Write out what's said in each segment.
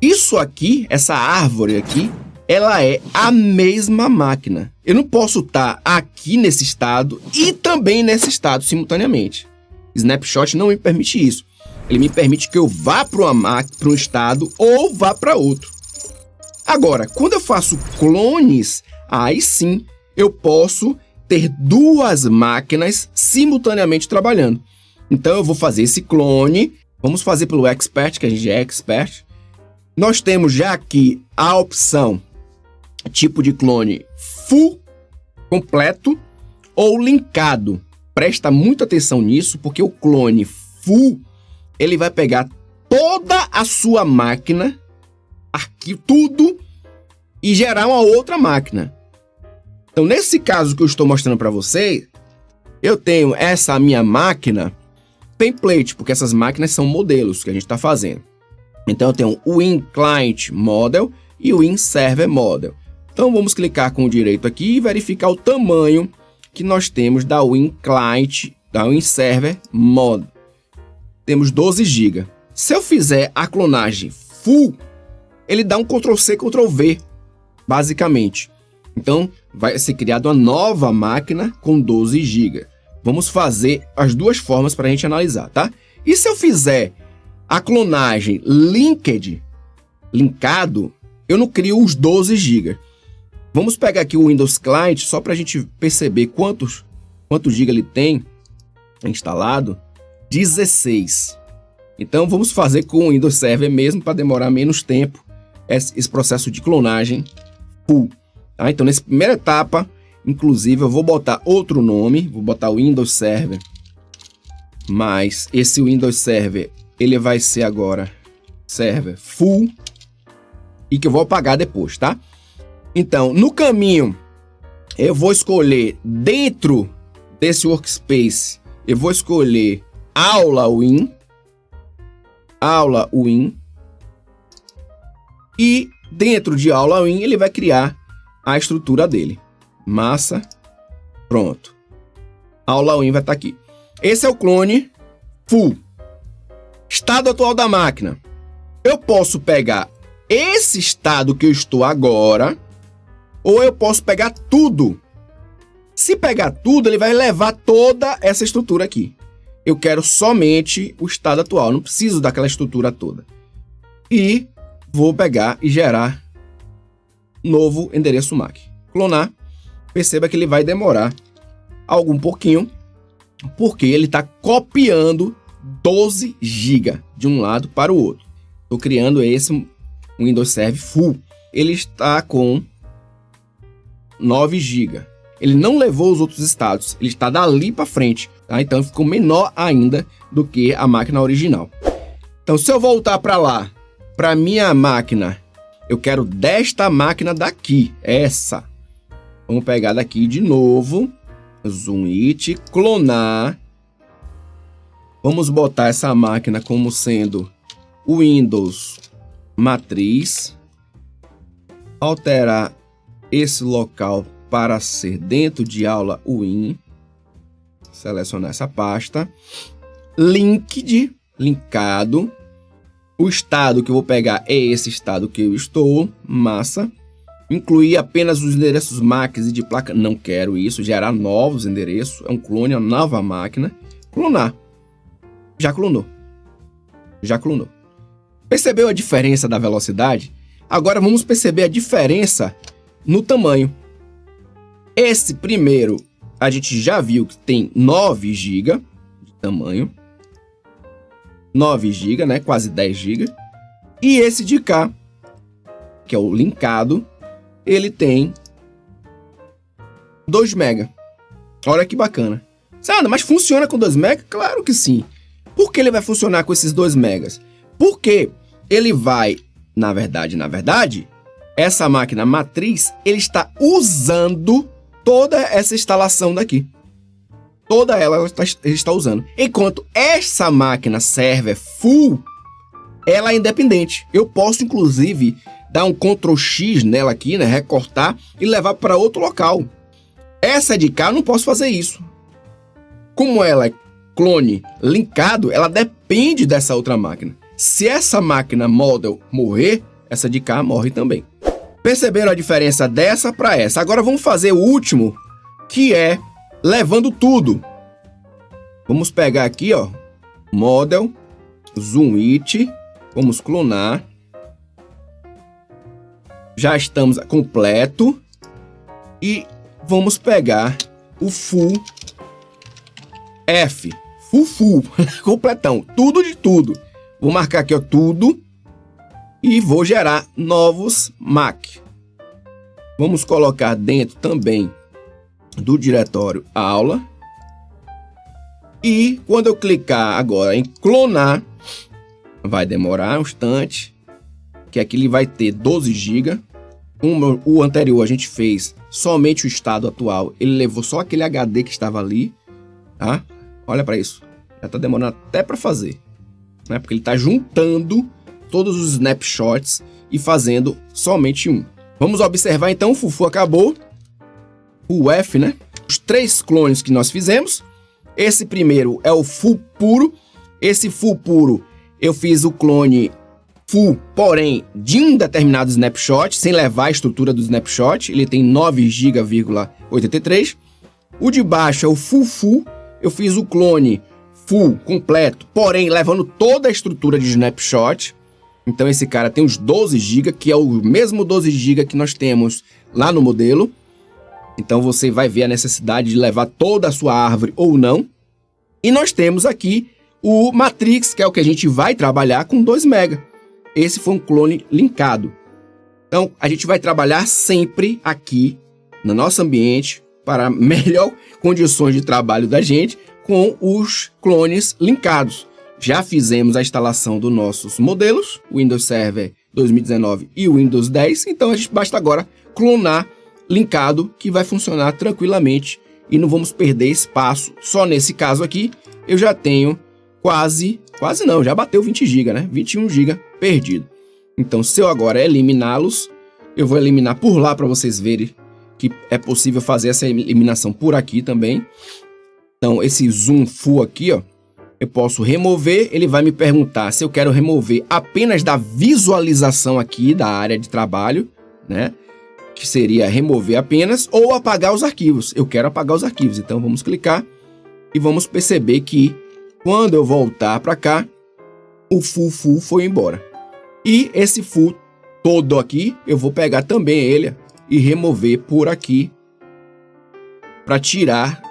Isso aqui, essa árvore aqui, ela é a mesma máquina. Eu não posso estar aqui nesse estado e também nesse estado simultaneamente. Snapshot não me permite isso. Ele me permite que eu vá para um estado ou vá para outro. Agora, quando eu faço clones, aí sim eu posso ter duas máquinas simultaneamente trabalhando. Então eu vou fazer esse clone. Vamos fazer pelo Expert, que a gente é Expert. Nós temos já aqui a opção tipo de clone full, completo ou linkado. Presta muita atenção nisso, porque o clone full, ele vai pegar toda a sua máquina, arquivo, tudo, e gerar uma outra máquina. Então, nesse caso que eu estou mostrando para vocês, eu tenho essa minha máquina template, porque essas máquinas são modelos que a gente está fazendo. Então, eu tenho o Win Client Model e o Win Server Model. Então, vamos clicar com o direito aqui e verificar o tamanho que nós temos da Win Client, da Win Server Model. Temos 12 GB. Se eu fizer a clonagem full, ele dá um Ctrl+C, Ctrl+V, basicamente. Então, vai ser criada uma nova máquina com 12 GB. Vamos fazer as duas formas para a gente analisar, tá? E se eu fizer a clonagem linkado, eu não crio os 12 GB. Vamos pegar aqui o Windows Client só para a gente perceber quantos GB ele tem instalado. 16. Então vamos fazer com o Windows Server mesmo para demorar menos tempo esse processo de clonagem full. Tá? Então nessa primeira etapa, inclusive eu vou botar outro nome, vou botar o Windows Server, mas esse Windows Server ele vai ser agora Server Full e que eu vou apagar depois, tá? Então no caminho eu vou escolher dentro desse workspace, eu vou escolher Aula Win, e dentro de Aula Win ele vai criar a estrutura dele. Massa, pronto. Aula Win vai estar aqui. Esse é o clone full. Estado atual da máquina. Eu posso pegar esse estado que eu estou agora, ou eu posso pegar tudo. Se pegar tudo, ele vai levar toda essa estrutura aqui. Eu quero somente o estado atual, não preciso daquela estrutura toda. E vou pegar e gerar novo endereço MAC. Clonar. Perceba que ele vai demorar algum pouquinho, porque ele está copiando 12 GB de um lado para o outro. Estou criando esse Windows Server Full. Ele está com 9 GB. Ele não levou os outros estados, ele está dali para frente, tá? Então ficou menor ainda do que a máquina original. Então se eu voltar para lá, para minha máquina, eu quero desta máquina daqui, essa. Vamos pegar daqui de novo, zoom it, clonar. Vamos botar essa máquina como sendo Windows Matriz, alterar esse local para ser dentro de Aula Win, selecionar essa pasta, linkado, o estado que eu vou pegar é esse estado que eu estou, massa, incluir apenas os endereços MACs e de placa, não quero isso, gerar novos endereços, é um clone, é uma nova máquina, clonar, já clonou. Percebeu a diferença da velocidade? Agora vamos perceber a diferença no tamanho. Esse primeiro, a gente já viu que tem 9 GB de tamanho. 9 GB, né? Quase 10 GB. E esse de cá, que é o linkado, ele tem 2 MB. Olha que bacana. Sabe, mas funciona com 2 MB? Claro que sim. Por que ele vai funcionar com esses 2 MB? Porque ele vai, na verdade, essa máquina matriz, ele está usando toda essa instalação daqui. Toda ela ele está usando. Enquanto essa máquina server full, ela é independente. Eu posso, inclusive, dar um Ctrl+X nela aqui, né? Recortar e levar para outro local. Essa de cá, eu não posso fazer isso. Como ela é clone linkado, ela depende dessa outra máquina. Se essa máquina model morrer, essa de cá morre também. Perceberam a diferença dessa para essa? Agora vamos fazer o último, que é levando tudo. Vamos pegar aqui, ó, model, zoom it, vamos clonar. Já estamos completo. E vamos pegar o full F, full, completão, tudo de tudo. Vou marcar aqui, ó, tudo. E vou gerar novos Mac. Vamos colocar dentro também do diretório aula. E quando eu clicar agora em clonar, vai demorar um instante, que aqui ele vai ter 12 GB. O anterior a gente fez somente o estado atual, ele levou só aquele HD que estava ali, tá? Olha para isso, já tá demorando até para fazer, né? Porque ele tá juntando todos os snapshots e fazendo somente um. Vamos observar então, o Fufu acabou, o F, né? Os 3 clones que nós fizemos. Esse primeiro é o full puro. Esse full puro eu fiz o clone full, porém de um determinado snapshot, sem levar a estrutura do snapshot. Ele tem 9,83 GB. O de baixo é o full. Eu fiz o clone full completo, porém levando toda a estrutura de snapshot. Então esse cara tem os 12 GB, que é o mesmo 12 GB que nós temos lá no modelo. Então você vai ver a necessidade de levar toda a sua árvore ou não. E nós temos aqui o Matrix, que é o que a gente vai trabalhar com 2 MB. Esse foi um clone linkado. Então a gente vai trabalhar sempre aqui no nosso ambiente para melhor condições de trabalho da gente com os clones linkados. Já fizemos a instalação dos nossos modelos, o Windows Server 2019 e o Windows 10, então a gente basta agora clonar linkado, que vai funcionar tranquilamente e não vamos perder espaço. Só nesse caso aqui eu já tenho quase não, já bateu 20 GB, né? 21 GB perdido. Então se eu agora eliminá-los, eu vou eliminar por lá para vocês verem que é possível fazer essa eliminação por aqui também. Então esse zoom full aqui, ó, eu posso remover. Ele vai me perguntar se eu quero remover apenas da visualização aqui da área de trabalho, né? Que seria remover apenas, ou apagar os arquivos. Eu quero apagar os arquivos, então vamos clicar e vamos perceber que quando eu voltar para cá, o full foi embora. E esse full todo aqui, eu vou pegar também ele e remover por aqui para tirar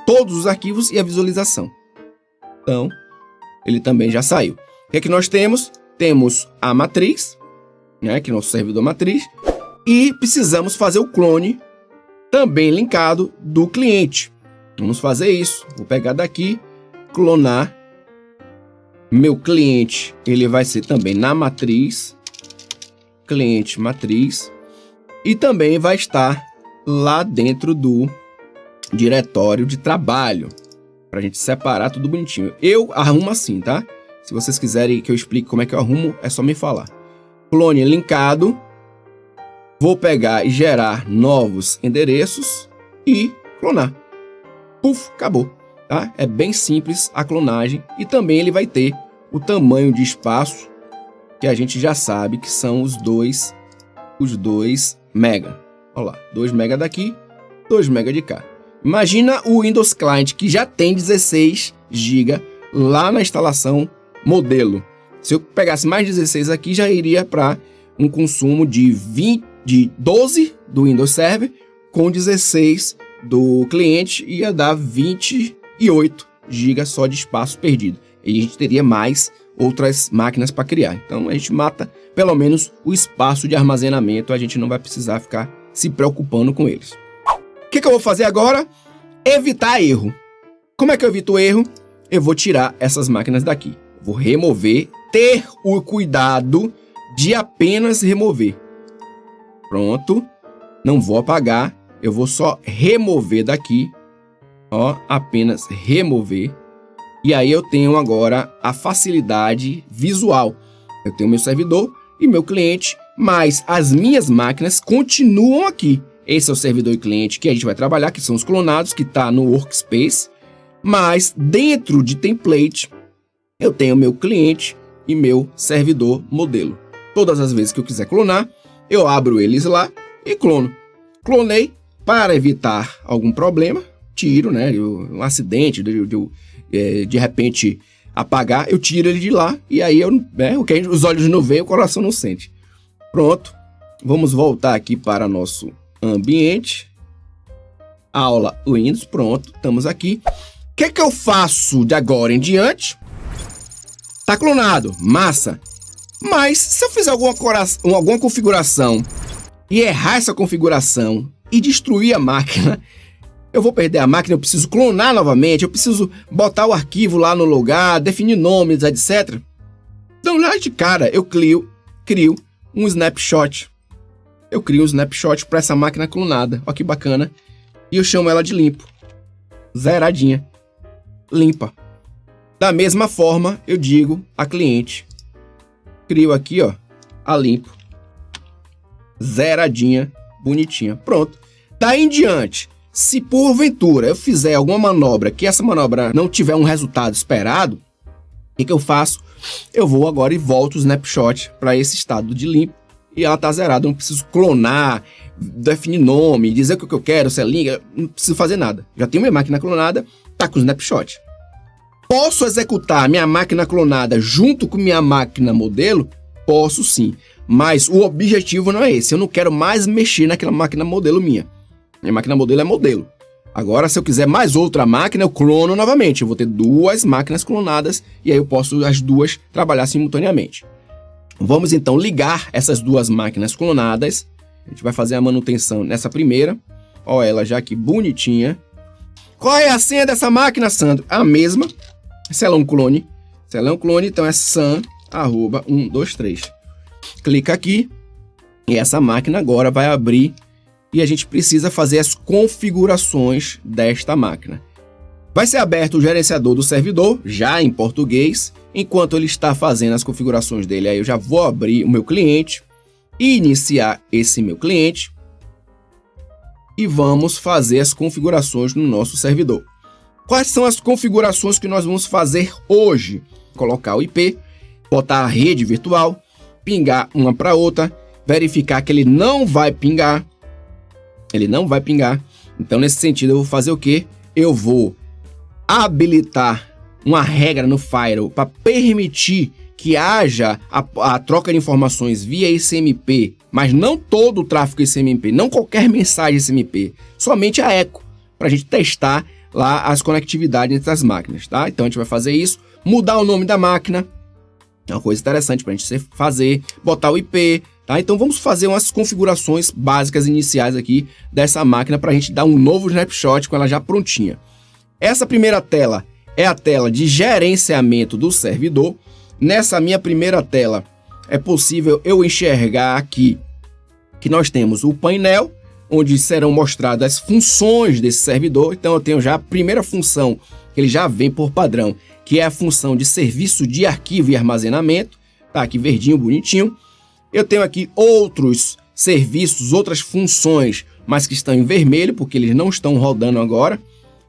todos os arquivos e a visualização. Então, ele também já saiu. O que é que nós temos? Temos a matriz, né, que é o nosso servidor matriz, e precisamos fazer o clone também linkado do cliente. Vamos fazer isso. Vou pegar daqui, clonar. Meu cliente, ele vai ser também na matriz, cliente matriz, e também vai estar lá dentro do diretório de trabalho, pra gente separar tudo bonitinho. Eu arrumo assim, tá? Se vocês quiserem que eu explique como é que eu arrumo, é só me falar. Clone linkado. Vou pegar e gerar novos endereços e clonar. Puf, acabou, tá? É bem simples a clonagem e também ele vai ter o tamanho de espaço que a gente já sabe que são os 2 mega. Olha lá, 2 mega daqui, 2 mega de cá. Imagina o Windows Client que já tem 16 GB lá na instalação modelo. Se eu pegasse mais 16 aqui, já iria para um consumo de 12 do Windows Server com 16 do cliente, ia dar 28 GB só de espaço perdido. E a gente teria mais outras máquinas para criar. Então a gente mata pelo menos o espaço de armazenamento, a gente não vai precisar ficar se preocupando com eles. O que eu vou fazer agora? Evitar erro. Como é que eu evito o erro? Eu vou tirar essas máquinas daqui. Vou remover, ter o cuidado de apenas remover. Pronto. Não vou apagar. Eu vou só remover daqui. Ó, apenas remover. E aí eu tenho agora a facilidade visual. Eu tenho meu servidor e meu cliente, mas as minhas máquinas continuam aqui. Esse é o servidor e cliente que a gente vai trabalhar, que são os clonados, que está no Workspace. Mas dentro de template, eu tenho meu cliente e meu servidor modelo. Todas as vezes que eu quiser clonar, eu abro eles lá e clono. Clonei, para evitar algum problema, tiro, né, um acidente, de repente apagar, eu tiro ele de lá e aí os olhos não veem, o coração não sente. Pronto, vamos voltar aqui para nosso ambiente. Aula Windows, pronto, estamos aqui. O que eu faço de agora em diante? Tá clonado, massa. Mas se eu fizer alguma configuração e errar essa configuração e destruir a máquina, eu vou perder a máquina, eu preciso clonar novamente, eu preciso botar o arquivo lá no lugar, definir nomes, etc. Então, lá de cara, eu crio um snapshot. Eu crio um snapshot para essa máquina clonada. Olha que bacana. E eu chamo ela de limpo. Zeradinha. Limpa. Da mesma forma, eu digo a cliente. Crio aqui, ó, a limpo. Zeradinha, bonitinha. Pronto. Daí em diante, se porventura eu fizer alguma manobra que essa manobra não tiver um resultado esperado, o que eu faço? Eu vou agora e volto o snapshot para esse estado de limpo e ela tá zerada. Eu não preciso clonar, definir nome, dizer o que eu quero, se é linha, não preciso fazer nada. Já tenho minha máquina clonada, tá com o snapshot. Posso executar minha máquina clonada junto com minha máquina modelo? Posso sim, mas o objetivo não é esse. Eu não quero mais mexer naquela máquina modelo minha. Minha máquina modelo é modelo. Agora, se eu quiser mais outra máquina, eu clono novamente. Eu vou ter duas máquinas clonadas e aí eu posso as duas trabalhar simultaneamente. Vamos então ligar essas duas máquinas clonadas. A gente vai fazer a manutenção nessa primeira. Olha ela já aqui bonitinha. Qual é a senha dessa máquina, Sandro? A mesma. Se ela é um clone. Se ela é um clone, então é san@123. Clica aqui e essa máquina agora vai abrir e a gente precisa fazer as configurações desta máquina. Vai ser aberto o gerenciador do servidor, já em português, enquanto ele está fazendo as configurações dele. Aí eu já vou abrir o meu cliente, iniciar esse meu cliente e vamos fazer as configurações no nosso servidor. Quais são as configurações que nós vamos fazer hoje? Colocar o IP, botar a rede virtual, pingar uma para outra, verificar que ele não vai pingar. Ele não vai pingar. Então, nesse sentido, eu vou fazer o quê? Eu vou habilitar uma regra no firewall para permitir que haja a troca de informações via ICMP, mas não todo o tráfego ICMP, não qualquer mensagem ICMP, somente a eco, para a gente testar lá as conectividades entre as máquinas, tá? Então, a gente vai fazer isso, mudar o nome da máquina, é uma coisa interessante para a gente fazer, botar o IP, tá? Então, vamos fazer umas configurações básicas iniciais aqui dessa máquina para a gente dar um novo snapshot com ela já prontinha. Essa primeira tela é a tela de gerenciamento do servidor. Nessa minha primeira tela, é possível eu enxergar aqui que nós temos o painel, onde serão mostradas as funções desse servidor. Então, eu tenho já a primeira função, que ele já vem por padrão, que é a função de serviço de arquivo e armazenamento. Tá aqui verdinho, bonitinho. Eu tenho aqui outros serviços, outras funções, mas que estão em vermelho, porque eles não estão rodando agora.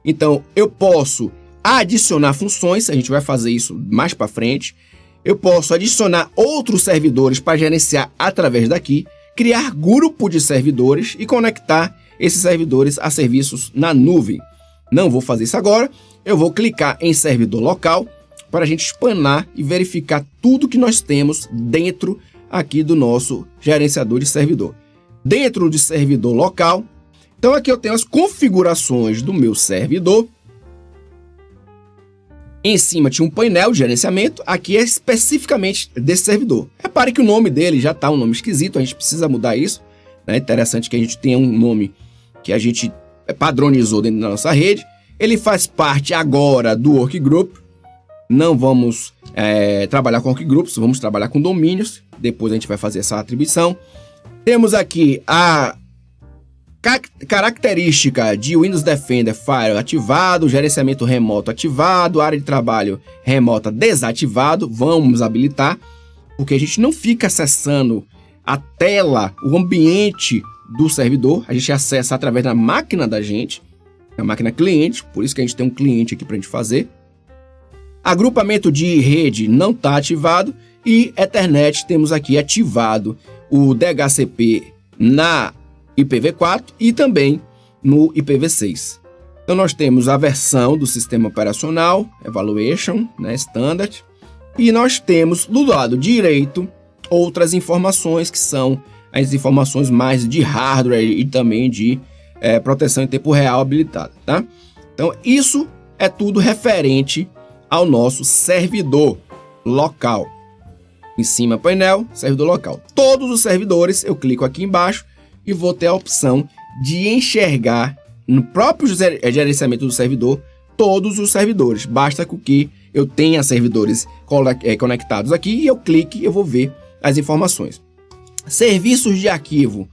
Então, eu posso adicionar funções, a gente vai fazer isso mais para frente. Eu posso adicionar outros servidores para gerenciar através daqui, criar grupo de servidores e conectar esses servidores a serviços na nuvem. Não vou fazer isso agora, eu vou clicar em servidor local para a gente espanar e verificar tudo que nós temos dentro aqui do nosso gerenciador de servidor. Dentro de servidor local, então aqui eu tenho as configurações do meu servidor. Em cima tinha um painel de gerenciamento, aqui é especificamente desse servidor. Repare que o nome dele já está um nome esquisito, a gente precisa mudar isso. É interessante que a gente tenha um nome que a gente padronizou dentro da nossa rede. Ele faz parte agora do Workgroup. Não vamos trabalhar com Workgroups, vamos trabalhar com domínios. Depois a gente vai fazer essa atribuição. Temos aqui a característica de Windows Defender Firewall ativado, gerenciamento remoto ativado, área de trabalho remota desativado. Vamos habilitar, porque a gente não fica acessando a tela, o ambiente do servidor. A gente acessa através da máquina da gente, a máquina cliente, por isso que a gente tem um cliente aqui para a gente fazer. Agrupamento de rede não está ativado e Ethernet temos aqui ativado o DHCP na IPv4 e também no IPv6. Então nós temos a versão do sistema operacional, Evaluation, né, Standard, e nós temos do lado direito outras informações que são as informações mais de hardware e também de proteção em tempo real habilitada, tá? Então isso é tudo referente ao nosso servidor local. Em cima, painel, servidor local. Todos os servidores, eu clico aqui embaixo e vou ter a opção de enxergar no próprio gerenciamento do servidor todos os servidores. Basta que eu tenha servidores conectados aqui e eu clique e eu vou ver as informações. Serviços de arquivo.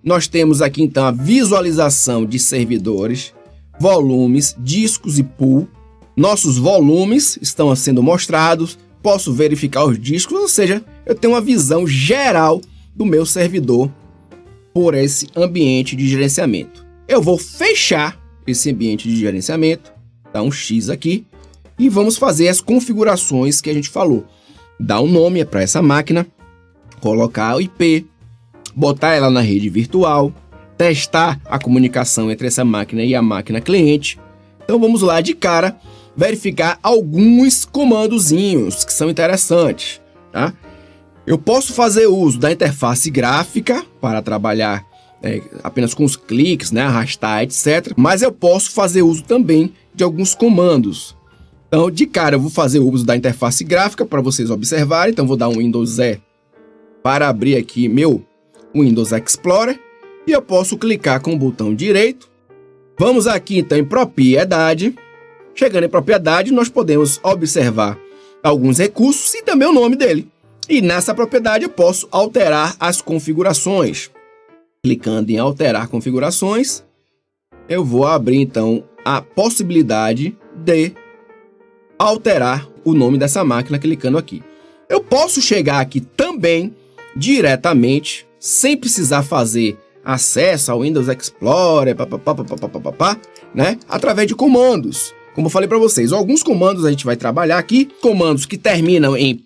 Nós temos aqui então a visualização de servidores, volumes, discos e pool. Nossos volumes estão sendo mostrados, posso verificar os discos, ou seja, eu tenho uma visão geral do meu servidor por esse ambiente de gerenciamento. Eu vou fechar esse ambiente de gerenciamento, dá um X aqui, e vamos fazer as configurações que a gente falou. Dar um nome para essa máquina, colocar o IP, botar ela na rede virtual, testar a comunicação entre essa máquina e a máquina cliente. Então vamos lá de cara verificar alguns comandozinhos que são interessantes, tá? Eu posso fazer uso da interface gráfica para trabalhar apenas com os cliques, né, arrastar, etc. Mas eu posso fazer uso também de alguns comandos. Então, de cara, eu vou fazer uso da interface gráfica para vocês observarem. Então, vou dar um Windows E para abrir aqui meu Windows Explorer. E eu posso clicar com o botão direito. Vamos aqui, então, em propriedade. Chegando em propriedade, nós podemos observar alguns recursos e também o nome dele. E nessa propriedade eu posso alterar as configurações. Clicando em alterar configurações, eu vou abrir então a possibilidade de alterar o nome dessa máquina clicando aqui. Eu posso chegar aqui também diretamente, sem precisar fazer acesso ao Windows Explorer, né? Através de comandos. Como eu falei para vocês, alguns comandos a gente vai trabalhar aqui, comandos que terminam em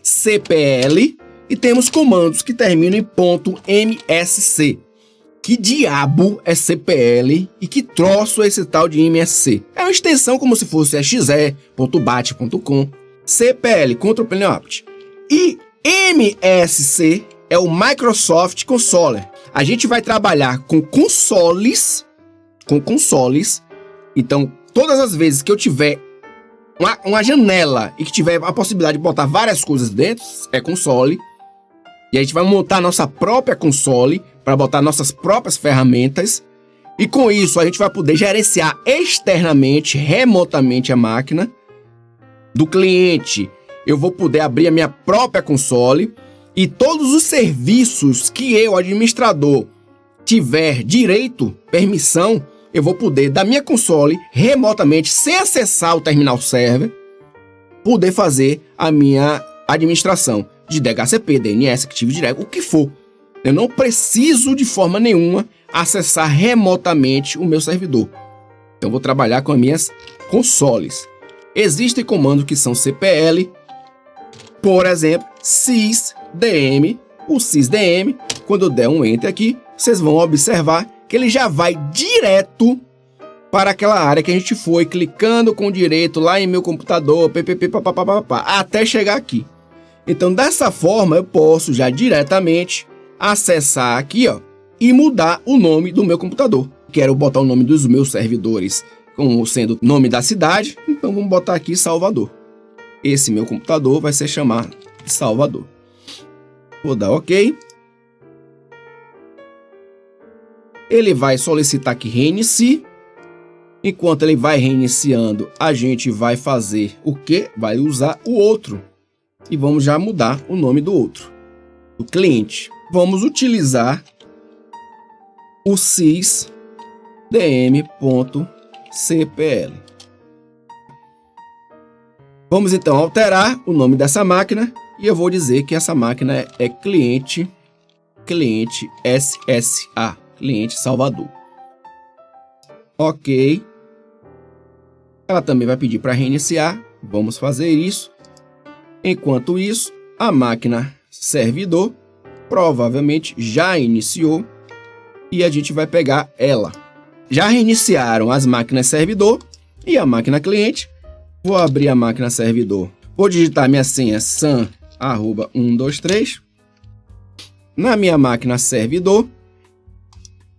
.cpl e temos comandos que terminam em .msc. Que diabo é CPL e que troço é esse tal de MSC? É uma extensão como se fosse exe.bat.com, CPL, Control Panel Opt. E MSC é o Microsoft Controller. A gente vai trabalhar com consoles, então todas as vezes que eu tiver uma janela e que tiver a possibilidade de botar várias coisas dentro, é console. E a gente vai montar a nossa própria console para botar nossas próprias ferramentas. E com isso a gente vai poder gerenciar externamente, remotamente a máquina. Do cliente, eu vou poder abrir a minha própria console. E todos os serviços que eu, administrador, tiver direito, permissão, eu vou poder, da minha console, remotamente, sem acessar o terminal server, poder fazer a minha administração de DHCP, DNS, Active Directory, o que for. Eu não preciso, de forma nenhuma, acessar remotamente o meu servidor. Então, eu vou trabalhar com as minhas consoles. Existem comandos que são CPL, por exemplo, sysdm. O sysdm, quando eu der um Enter aqui, vocês vão observar que ele já vai direto para aquela área que a gente foi clicando com direito lá em meu computador, até chegar aqui. Então, dessa forma, eu posso já diretamente acessar aqui, ó, e mudar o nome do meu computador. Quero botar o nome dos meus servidores como sendo o nome da cidade, então vamos botar aqui Salvador. Esse meu computador vai ser chamado Salvador. Vou dar OK. Ele vai solicitar que reinicie. Enquanto ele vai reiniciando, a gente vai fazer o quê? Vai usar o outro. E vamos já mudar o nome do outro, do cliente. Vamos utilizar o sysdm.cpl. Vamos então alterar o nome dessa máquina e eu vou dizer que essa máquina é cliente SSA, cliente Salvador. OK. ela também vai pedir para reiniciar. Vamos fazer isso. Enquanto isso, a máquina servidor provavelmente já iniciou e a gente vai pegar ela. Já reiniciaram as máquinas servidor e a máquina cliente. Vou abrir a máquina servidor. Vou digitar minha senha san@123. Na minha máquina servidor,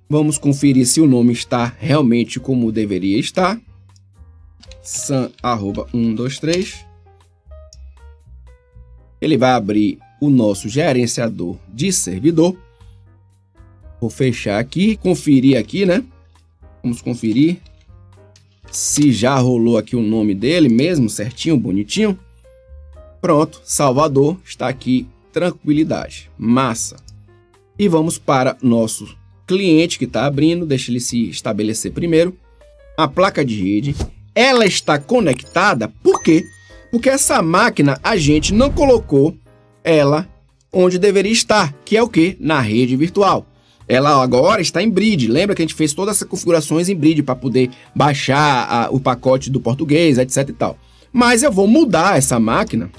vamos conferir se o nome está realmente como deveria estar. san@123. Ele vai abrir o nosso gerenciador de servidor. Vou fechar aqui, conferir aqui, né? Vamos conferir se já rolou aqui o nome dele mesmo, certinho, bonitinho. Pronto, Salvador está aqui, tranquilidade, massa. E vamos para nosso cliente que está abrindo, deixa ele se estabelecer primeiro. A placa de rede, ela está conectada, por quê? Porque essa máquina a gente não colocou ela onde deveria estar, que é o quê? Na rede virtual. Ela agora está em Bridge. Lembra que a gente fez todas essas configurações em Bridge para poder baixar o pacote do português, etc e tal. Mas eu vou mudar essa máquina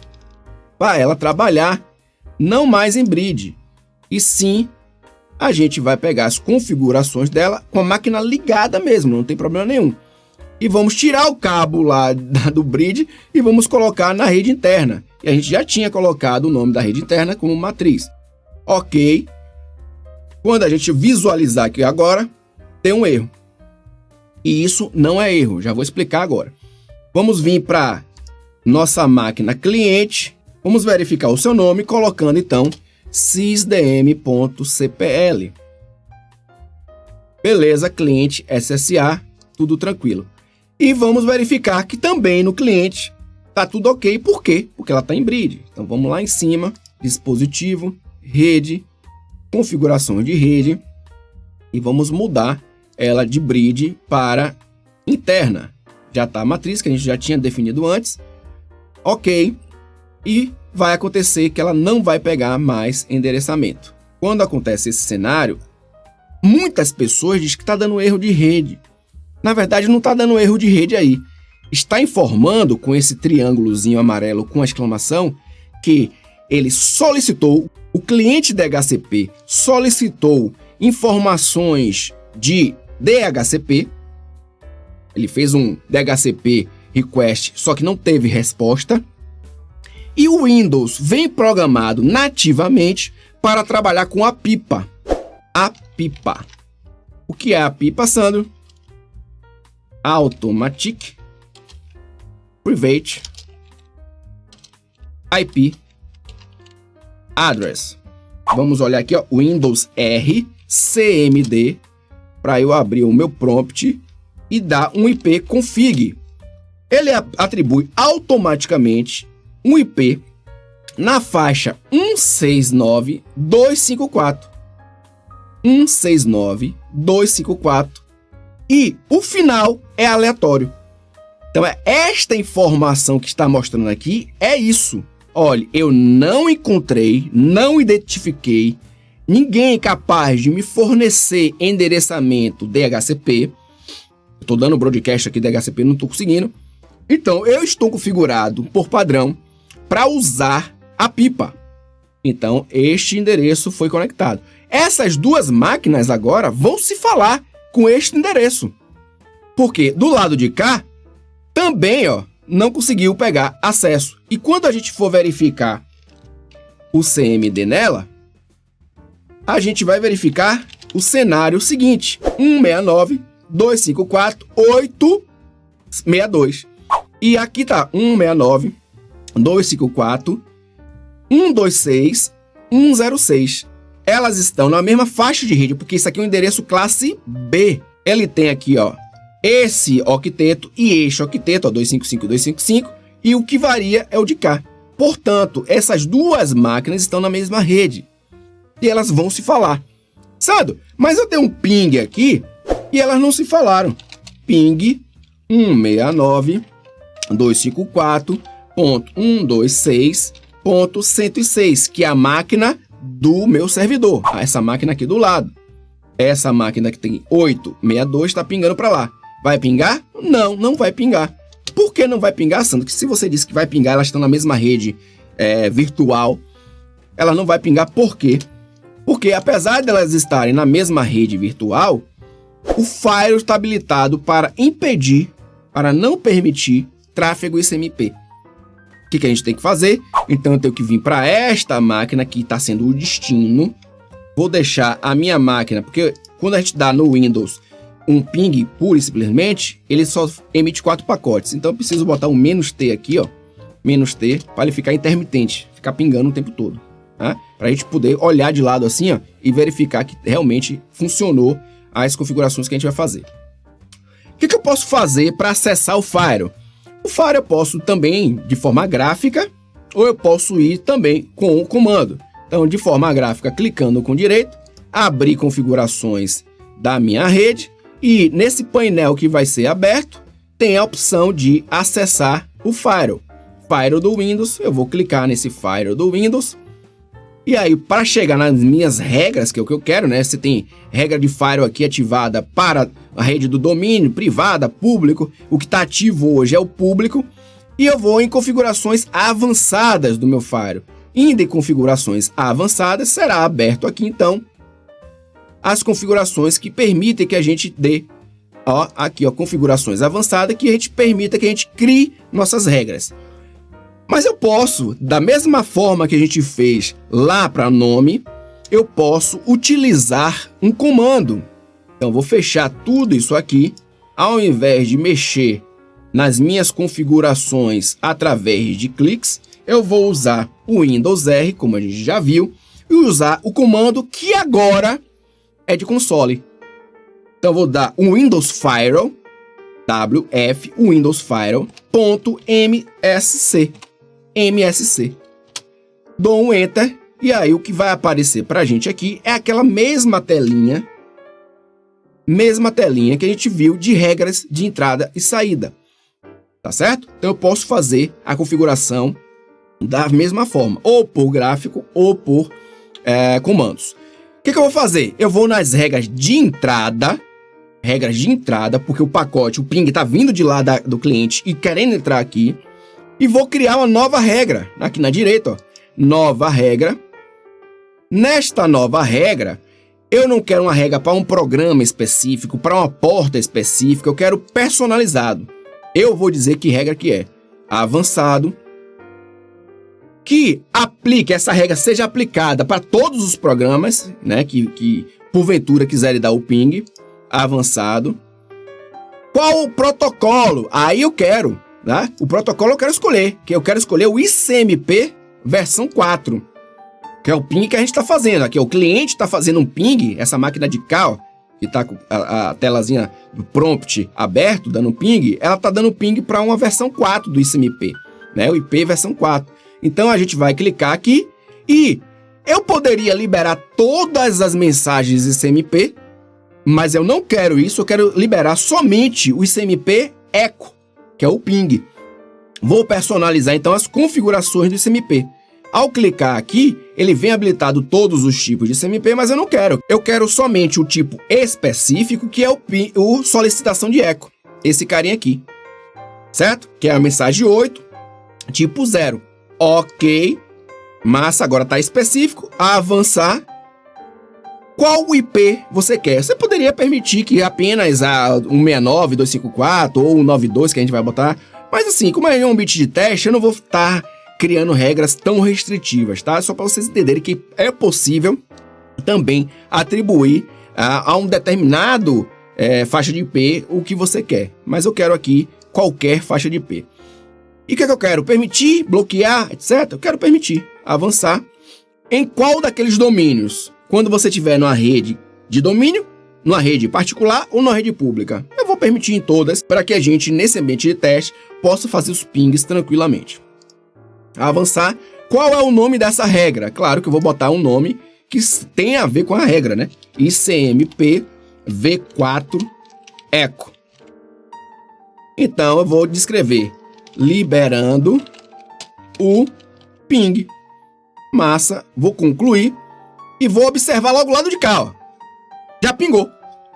para ela trabalhar não mais em Bridge. E sim, a gente vai pegar as configurações dela com a máquina ligada mesmo, não tem problema nenhum. E vamos tirar o cabo lá do Bridge e vamos colocar na rede interna. E a gente já tinha colocado o nome da rede interna como matriz. Ok. Quando a gente visualizar aqui agora, tem um erro. E isso não é erro, já vou explicar agora. Vamos vir para nossa máquina cliente. Vamos verificar o seu nome, colocando então sysdm.cpl. Beleza, cliente SSA, tudo tranquilo. E vamos verificar que também no cliente tá tudo ok. Por quê? Porque ela está em Bridge. Então vamos lá em cima, dispositivo, rede, configurações de rede e vamos mudar ela de Bridge para interna. Já está a matriz que a gente já tinha definido antes. Ok. E vai acontecer que ela não vai pegar mais endereçamento. Quando acontece esse cenário, muitas pessoas dizem que está dando erro de rede. Na verdade, não está dando erro de rede aí. Está informando com esse triângulozinho amarelo com a exclamação que ele solicitou, o cliente DHCP solicitou informações de DHCP. Ele fez um DHCP request, só que não teve resposta. E o Windows vem programado nativamente para trabalhar com a pipa. A pipa. O que é a pipa, Sandro? Automatic Private IP Address. Vamos olhar aqui, ó, Windows R CMD, para eu abrir o meu prompt e dar um IP config. Ele atribui automaticamente um IP na faixa 169.254. 169.254. E o final é aleatório. Então, esta informação que está mostrando aqui é isso. Olha, eu não encontrei, não identifiquei ninguém capaz de me fornecer endereçamento DHCP. Estou dando broadcast aqui DHCP, não estou conseguindo. Então, eu estou configurado por padrão para usar a pipa. Então, este endereço foi conectado. Essas duas máquinas agora vão se falar com este endereço. Porque do lado de cá, também, ó, não conseguiu pegar acesso. E quando a gente for verificar o CMD nela, a gente vai verificar o cenário seguinte: 169.254.862. E aqui tá 169.254.126.106. Elas estão na mesma faixa de rede, porque isso aqui é um endereço classe B. Ele tem aqui, ó, esse octeto e este octeto, ó, 255.255, e o que varia é o de cá. Portanto, essas duas máquinas estão na mesma rede e elas vão se falar. Sandro, mas eu tenho um ping aqui e elas não se falaram. Ping 169.254.126.106, que é a máquina do meu servidor. Essa máquina aqui do lado. Essa máquina que tem 862 está pingando para lá. Vai pingar? Não, não vai pingar. Por que não vai pingar, Sandro? Que se você disse que vai pingar, elas estão na mesma rede virtual, ela não vai pingar. Por quê? Porque apesar de elas estarem na mesma rede virtual, o Firewall está habilitado para impedir, para não permitir tráfego ICMP. O que a gente tem que fazer? Então eu tenho que vir para esta máquina que está sendo o destino. Vou deixar a minha máquina, porque quando a gente dá no Windows um ping pura e simplesmente, ele só emite 4 pacotes. Então eu preciso botar um "-t" aqui, ó, "-t", para ele ficar intermitente, ficar pingando o tempo todo, tá? Para a gente poder olhar de lado assim, ó, e verificar que realmente funcionou as configurações que a gente vai fazer. O que eu posso fazer para acessar o Firewall? O Firewall eu posso também de forma gráfica, ou eu posso ir também com o comando. Então, de forma gráfica, clicando com direito, abrir configurações da minha rede, e nesse painel que vai ser aberto, tem a opção de acessar o Firewall. Firewall do Windows, eu vou clicar nesse Firewall do Windows, e aí para chegar nas minhas regras, que é o que eu quero, né? Você tem regra de Firewall aqui ativada para a rede do domínio, privada, público. O que está ativo hoje é o público. E eu vou em configurações avançadas do meu Firewall. Indo em configurações avançadas, será aberto aqui então as configurações que permitem que a gente dê, ó, aqui, ó, configurações avançadas, que a gente permita que a gente crie nossas regras. Mas eu posso, da mesma forma que a gente fez lá para nome, eu posso utilizar um comando. Então, eu vou fechar tudo isso aqui. Ao invés de mexer nas minhas configurações através de cliques, eu vou usar o Windows R, como a gente já viu, e usar o comando que agora é de console. Então, eu vou dar um Windows Firewall, WF, Windows Firewall.msc. Dou um Enter, e aí o que vai aparecer pra gente aqui é aquela mesma telinha que a gente viu de regras de entrada e saída. Tá certo? Então eu posso fazer a configuração da mesma forma, ou por gráfico ou por comandos. O que eu vou fazer? Eu vou nas regras de entrada, porque o pacote, o ping está vindo de lá do cliente e querendo entrar aqui, e vou criar uma nova regra, aqui na direita, ó, nova regra. Nesta nova regra, eu não quero uma regra para um programa específico, para uma porta específica, eu quero personalizado. Eu vou dizer que regra que é avançado, que aplique, essa regra seja aplicada para todos os programas, né, que porventura quiserem dar o ping, avançado. Qual o protocolo? Aí eu quero, tá? O protocolo eu quero escolher, que eu quero escolher o ICMP versão 4, que é o ping que a gente está fazendo. Aqui o cliente está fazendo um ping, essa máquina de cá, ó, que está com a telazinha do prompt aberto, dando ping, ela está dando ping para uma versão 4 do ICMP, né? O IP versão 4. Então a gente vai clicar aqui e eu poderia liberar todas as mensagens ICMP, mas eu não quero isso, eu quero liberar somente o ICMP Echo, que é o ping. Vou personalizar então as configurações do ICMP. Ao clicar aqui, ele vem habilitado todos os tipos de ICMP, mas eu não quero. Eu quero somente o tipo específico, que é o solicitação de eco. Esse carinha aqui, certo? Que é a mensagem 8, tipo 0. Ok, massa, agora está específico. Avançar. Qual o IP você quer? Você poderia permitir que apenas a 169.254 ou 192 que a gente vai botar, mas assim, como é um bit de teste, eu não vou estar criando regras tão restritivas, tá? Só para vocês entenderem que é possível também atribuir a um determinado faixa de IP o que você quer, mas eu quero aqui qualquer faixa de IP. E o que eu quero? Permitir, bloquear, etc. Eu quero permitir, avançar. Em qual daqueles domínios? Quando você estiver numa rede de domínio, numa rede particular ou numa rede pública. Eu vou permitir em todas, para que a gente, nesse ambiente de teste, possa fazer os pings tranquilamente. Avançar. Qual é o nome dessa regra? Claro que eu vou botar um nome que tem a ver com a regra, né? ICMP V4 Echo. Então, eu vou descrever liberando o ping. Massa. Vou concluir. E vou observar logo o lado de cá, ó. Já pingou.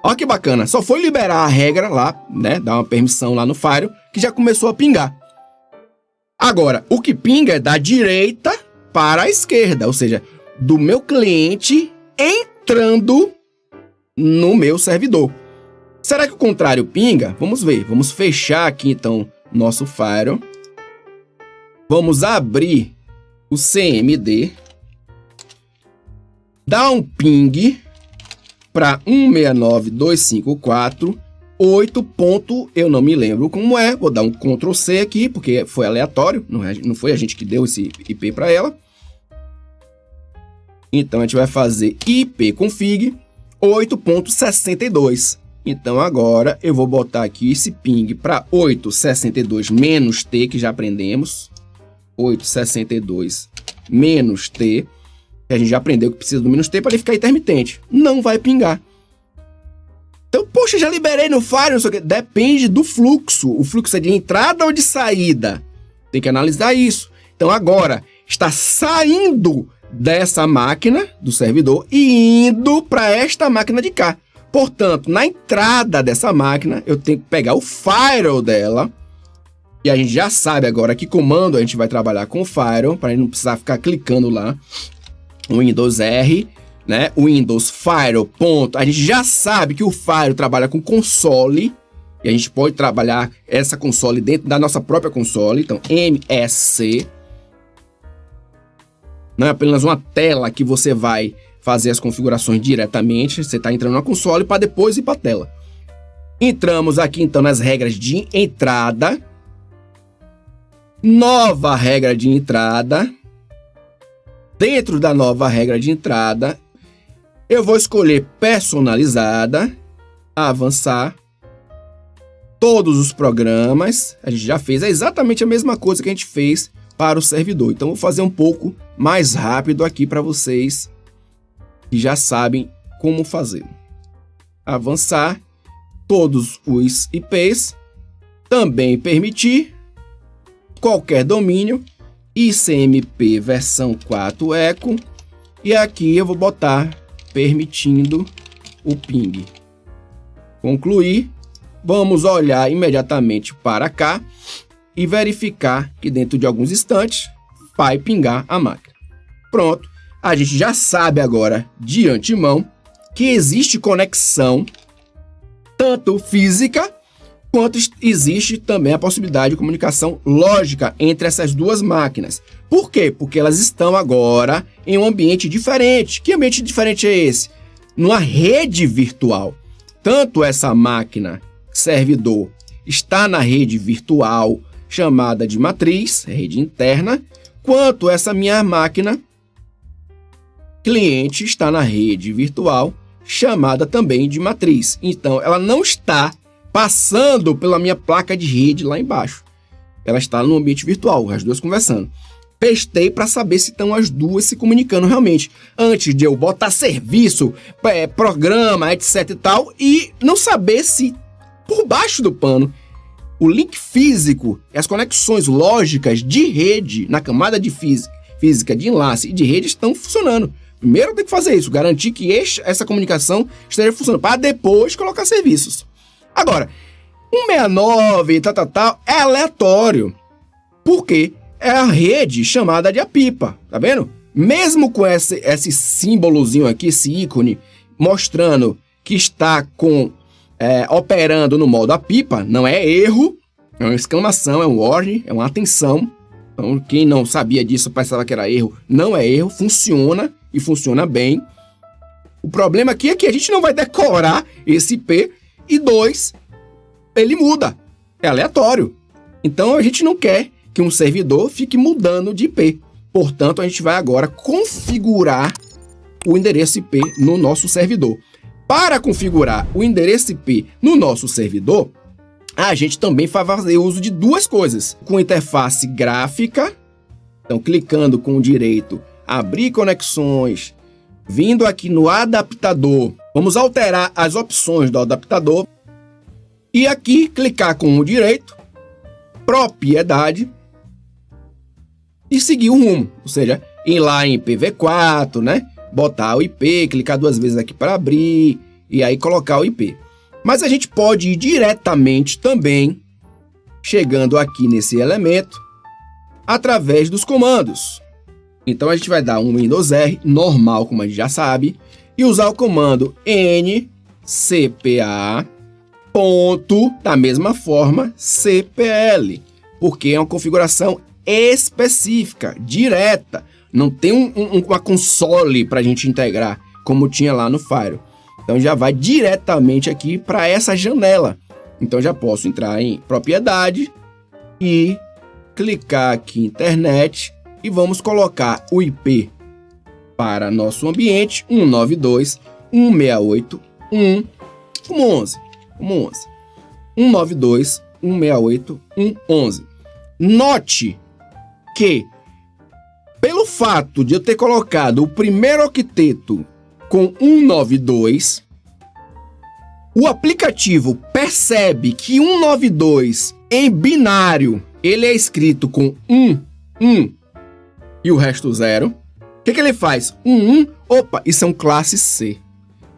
Olha que bacana, só foi liberar a regra lá, né, dar uma permissão lá no Firewall, que já começou a pingar. Agora, o que pinga é da direita para a esquerda, ou seja, do meu cliente entrando no meu servidor. Será que o contrário pinga? Vamos ver. Vamos fechar aqui, então, nosso Firewall. Vamos abrir o CMD. Dar um ping para 169.254.8. Eu não me lembro como é. Vou dar um Ctrl C aqui, porque foi aleatório. Não foi a gente que deu esse IP para ela. Então, a gente vai fazer ipconfig 8.62. Então, agora eu vou botar aqui esse ping para 8.62 menos T, que já aprendemos. 8.62 menos T. Que a gente já aprendeu que precisa do menos T para ele ficar intermitente. Não vai pingar. Então, poxa, já liberei no Firewall, não sei o quê. Depende do fluxo. O fluxo é de entrada ou de saída? Tem que analisar isso. Então, agora, está saindo dessa máquina do servidor e indo para esta máquina de cá. Portanto, na entrada dessa máquina, eu tenho que pegar o Firewall dela. E a gente já sabe agora que comando a gente vai trabalhar com o Firewall, para a gente não precisar ficar clicando lá. Windows R, né? Windows Firewall. A gente já sabe que o Firewall trabalha com console. E a gente pode trabalhar essa console dentro da nossa própria console. Então, MSC. Não é apenas uma tela que você vai fazer as configurações diretamente. Você está entrando na console para depois ir para a tela. Entramos aqui, então, nas regras de entrada. Nova regra de entrada. Dentro da nova regra de entrada, eu vou escolher personalizada, avançar, todos os programas. A gente já fez exatamente a mesma coisa que a gente fez para o servidor. Então, vou fazer um pouco mais rápido aqui para vocês que já sabem como fazer. Avançar, todos os IPs, também permitir, qualquer domínio, ICMP versão 4 eco, e aqui eu vou botar permitindo o ping. Concluir, vamos olhar imediatamente para cá e verificar que dentro de alguns instantes vai pingar a máquina. Pronto, a gente já sabe agora de antemão que existe conexão tanto física quanto existe também a possibilidade de comunicação lógica entre essas duas máquinas. Por quê? Porque elas estão agora em um ambiente diferente. Que ambiente diferente é esse? Numa rede virtual. Tanto essa máquina servidor está na rede virtual chamada de matriz, rede interna, quanto essa minha máquina cliente está na rede virtual chamada também de matriz. Então, ela não está passando pela minha placa de rede lá embaixo. Ela está no ambiente virtual, as duas conversando. Testei para saber se estão as duas se comunicando realmente. Antes de eu botar serviço, programa, etc e tal, e não saber se por baixo do pano o link físico e as conexões lógicas de rede na camada de física de enlace e de rede estão funcionando. Primeiro eu tenho que fazer isso, garantir que essa comunicação esteja funcionando, para depois colocar serviços. Agora, 169 e tal, é aleatório. Por quê? É a rede chamada de APIPA, tá vendo? Mesmo com esse símbolozinho aqui, esse ícone, mostrando que está operando no modo APIPA, não é erro, é uma exclamação, é um warning, é uma atenção. Então, quem não sabia disso, pensava que era erro, não é erro, funciona e funciona bem. O problema aqui é que a gente não vai decorar esse IP e 2, ele muda, é aleatório. Então, a gente não quer que um servidor fique mudando de IP. Portanto, a gente vai agora configurar o endereço IP no nosso servidor. Para configurar o endereço IP no nosso servidor, a gente também vai fazer uso de duas coisas. Com interface gráfica, então clicando com o direito, abrir conexões, vindo aqui no adaptador, vamos alterar as opções do adaptador e aqui clicar com o direito, propriedade, e seguir o rumo, ou seja, ir lá em IPv4, né? Botar o IP, clicar duas vezes aqui para abrir e aí colocar o IP. Mas a gente pode ir diretamente também, chegando aqui nesse elemento, através dos comandos. Então a gente vai dar um Windows R normal, como a gente já sabe, e usar o comando ncpa ponto, da mesma forma, cpl, porque é uma configuração específica, direta. Não tem uma console para a gente integrar, como tinha lá no Fire. Então já vai diretamente aqui para essa janela. Então já posso entrar em propriedade e clicar aqui em internet e vamos colocar o IP para nosso ambiente 192.168.1.11. 192.168.1.11. Note que, pelo fato de eu ter colocado o primeiro octeto com 192, o aplicativo percebe que 192 em binário ele é escrito com 1 e o resto 0. O que ele faz? 1. Opa, isso é um classe C.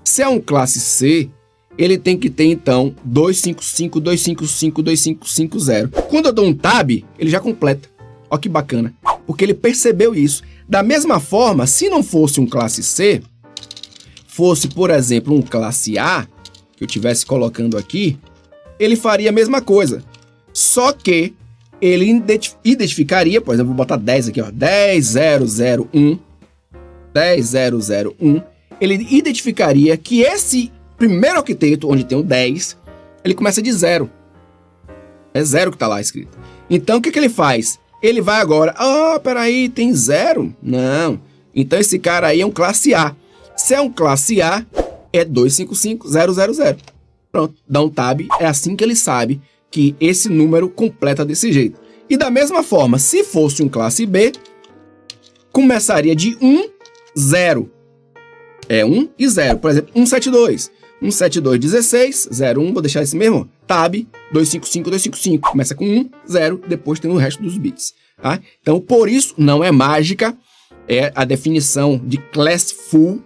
Se é um classe C, ele tem que ter, então, 255, 255, 2550. Quando eu dou um tab, ele já completa. Olha que bacana. Porque ele percebeu isso. Da mesma forma, se não fosse um classe C, fosse, por exemplo, um classe A, que eu estivesse colocando aqui, ele faria a mesma coisa. Só que ele identificaria, por exemplo, vou botar 10 aqui, ó, 10001, 10001, ele identificaria que esse primeiro octeto, onde tem o 10, ele começa de 0. É 0 que está lá escrito. Então, o que ele faz? Ele vai agora, peraí, tem 0? Não. Então, esse cara aí é um classe A. Se é um classe A, é 255.000. Pronto, dá um tab, é assim que ele sabe que esse número completa desse jeito. E da mesma forma, se fosse um classe B, começaria de 1, 0. É 1 e 0. Por exemplo, 172. 172, 16, 01, vou deixar esse mesmo, tab, 255, 255. Começa com 1, 0, depois tem o resto dos bits. Tá? Então, por isso, não é mágica, é a definição de class full,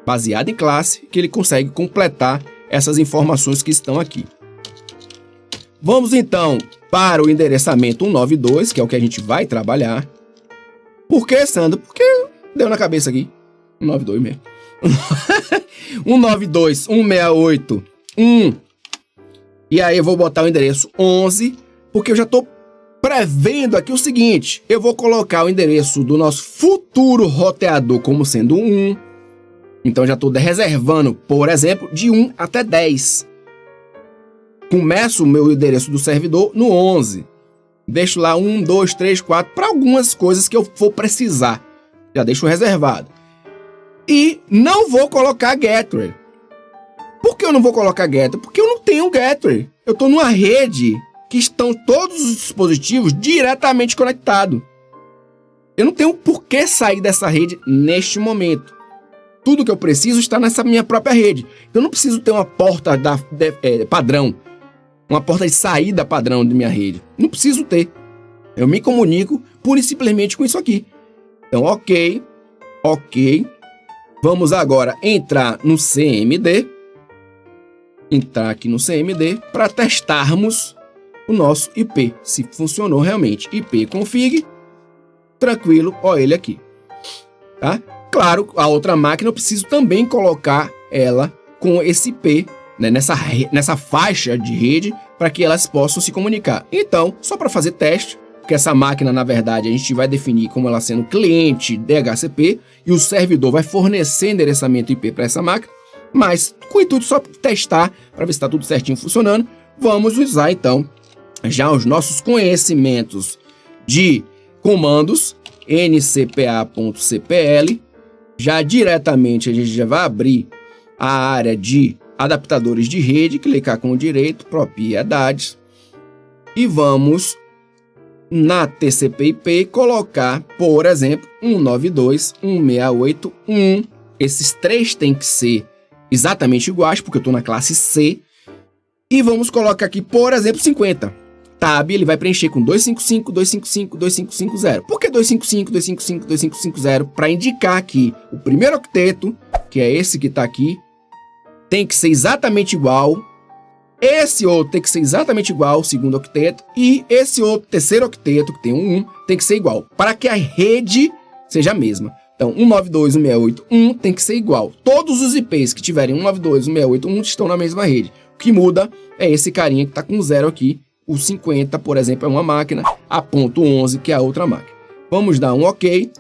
baseada em classe, que ele consegue completar essas informações que estão aqui. Vamos então para o endereçamento 192, que é o que a gente vai trabalhar. Por que, Sandro? Porque deu na cabeça aqui. 192 mesmo. 192.168.1. E aí eu vou botar o endereço 11, porque eu já estou prevendo aqui o seguinte. Eu vou colocar o endereço do nosso futuro roteador como sendo 1. Então já estou reservando, por exemplo, de 1 até 10. Começo o meu endereço do servidor no 11. Deixo lá 1, 2, 3, 4 para algumas coisas que eu for precisar. Já deixo reservado. E não vou colocar gateway. Por que eu não vou colocar gateway? Porque eu não tenho gateway. Eu estou numa rede que estão todos os dispositivos diretamente conectados. Eu não tenho por que sair dessa rede neste momento. Tudo que eu preciso está nessa minha própria rede. Eu não preciso ter uma porta padrão, uma porta de saída padrão de minha rede. Não preciso ter. Eu me comunico pura e simplesmente com isso aqui. Então, ok. Vamos agora entrar no CMD. Entrar aqui no CMD para testarmos o nosso IP, se funcionou realmente. IP config, tranquilo, ó ele aqui. Tá? Claro, a outra máquina eu preciso também colocar ela com esse IP, né, nessa faixa de rede, para que elas possam se comunicar. Então, só para fazer teste, porque essa máquina, na verdade, a gente vai definir como ela sendo cliente DHCP e o servidor vai fornecer endereçamento IP para essa máquina, mas com o intuito só testar para ver se está tudo certinho funcionando, vamos usar então já os nossos conhecimentos de comandos ncpa.cpl. Já diretamente a gente já vai abrir a área de adaptadores de rede, clicar com o direito, propriedades, e vamos na TCP/IP colocar, por exemplo, 192.168.1. Esses três têm que ser exatamente iguais, porque eu estou na classe C. E vamos colocar aqui, por exemplo, 50. Tab, ele vai preencher com 255, 255, 2550. Por que 255, 255, 2550? Para indicar que o primeiro octeto, que é esse que está aqui, tem que ser exatamente igual Esse outro tem que ser exatamente igual ao segundo octeto e esse outro terceiro octeto, que tem um 1, tem que ser igual, para que a rede seja a mesma. Então, 192.168.1 tem que ser igual. Todos os IPs que tiverem 192.168.1 estão na mesma rede. O que muda é esse carinha que está com 0 aqui. O 50, por exemplo, é uma máquina. A ponto 11, que é a outra máquina. Vamos dar um OK.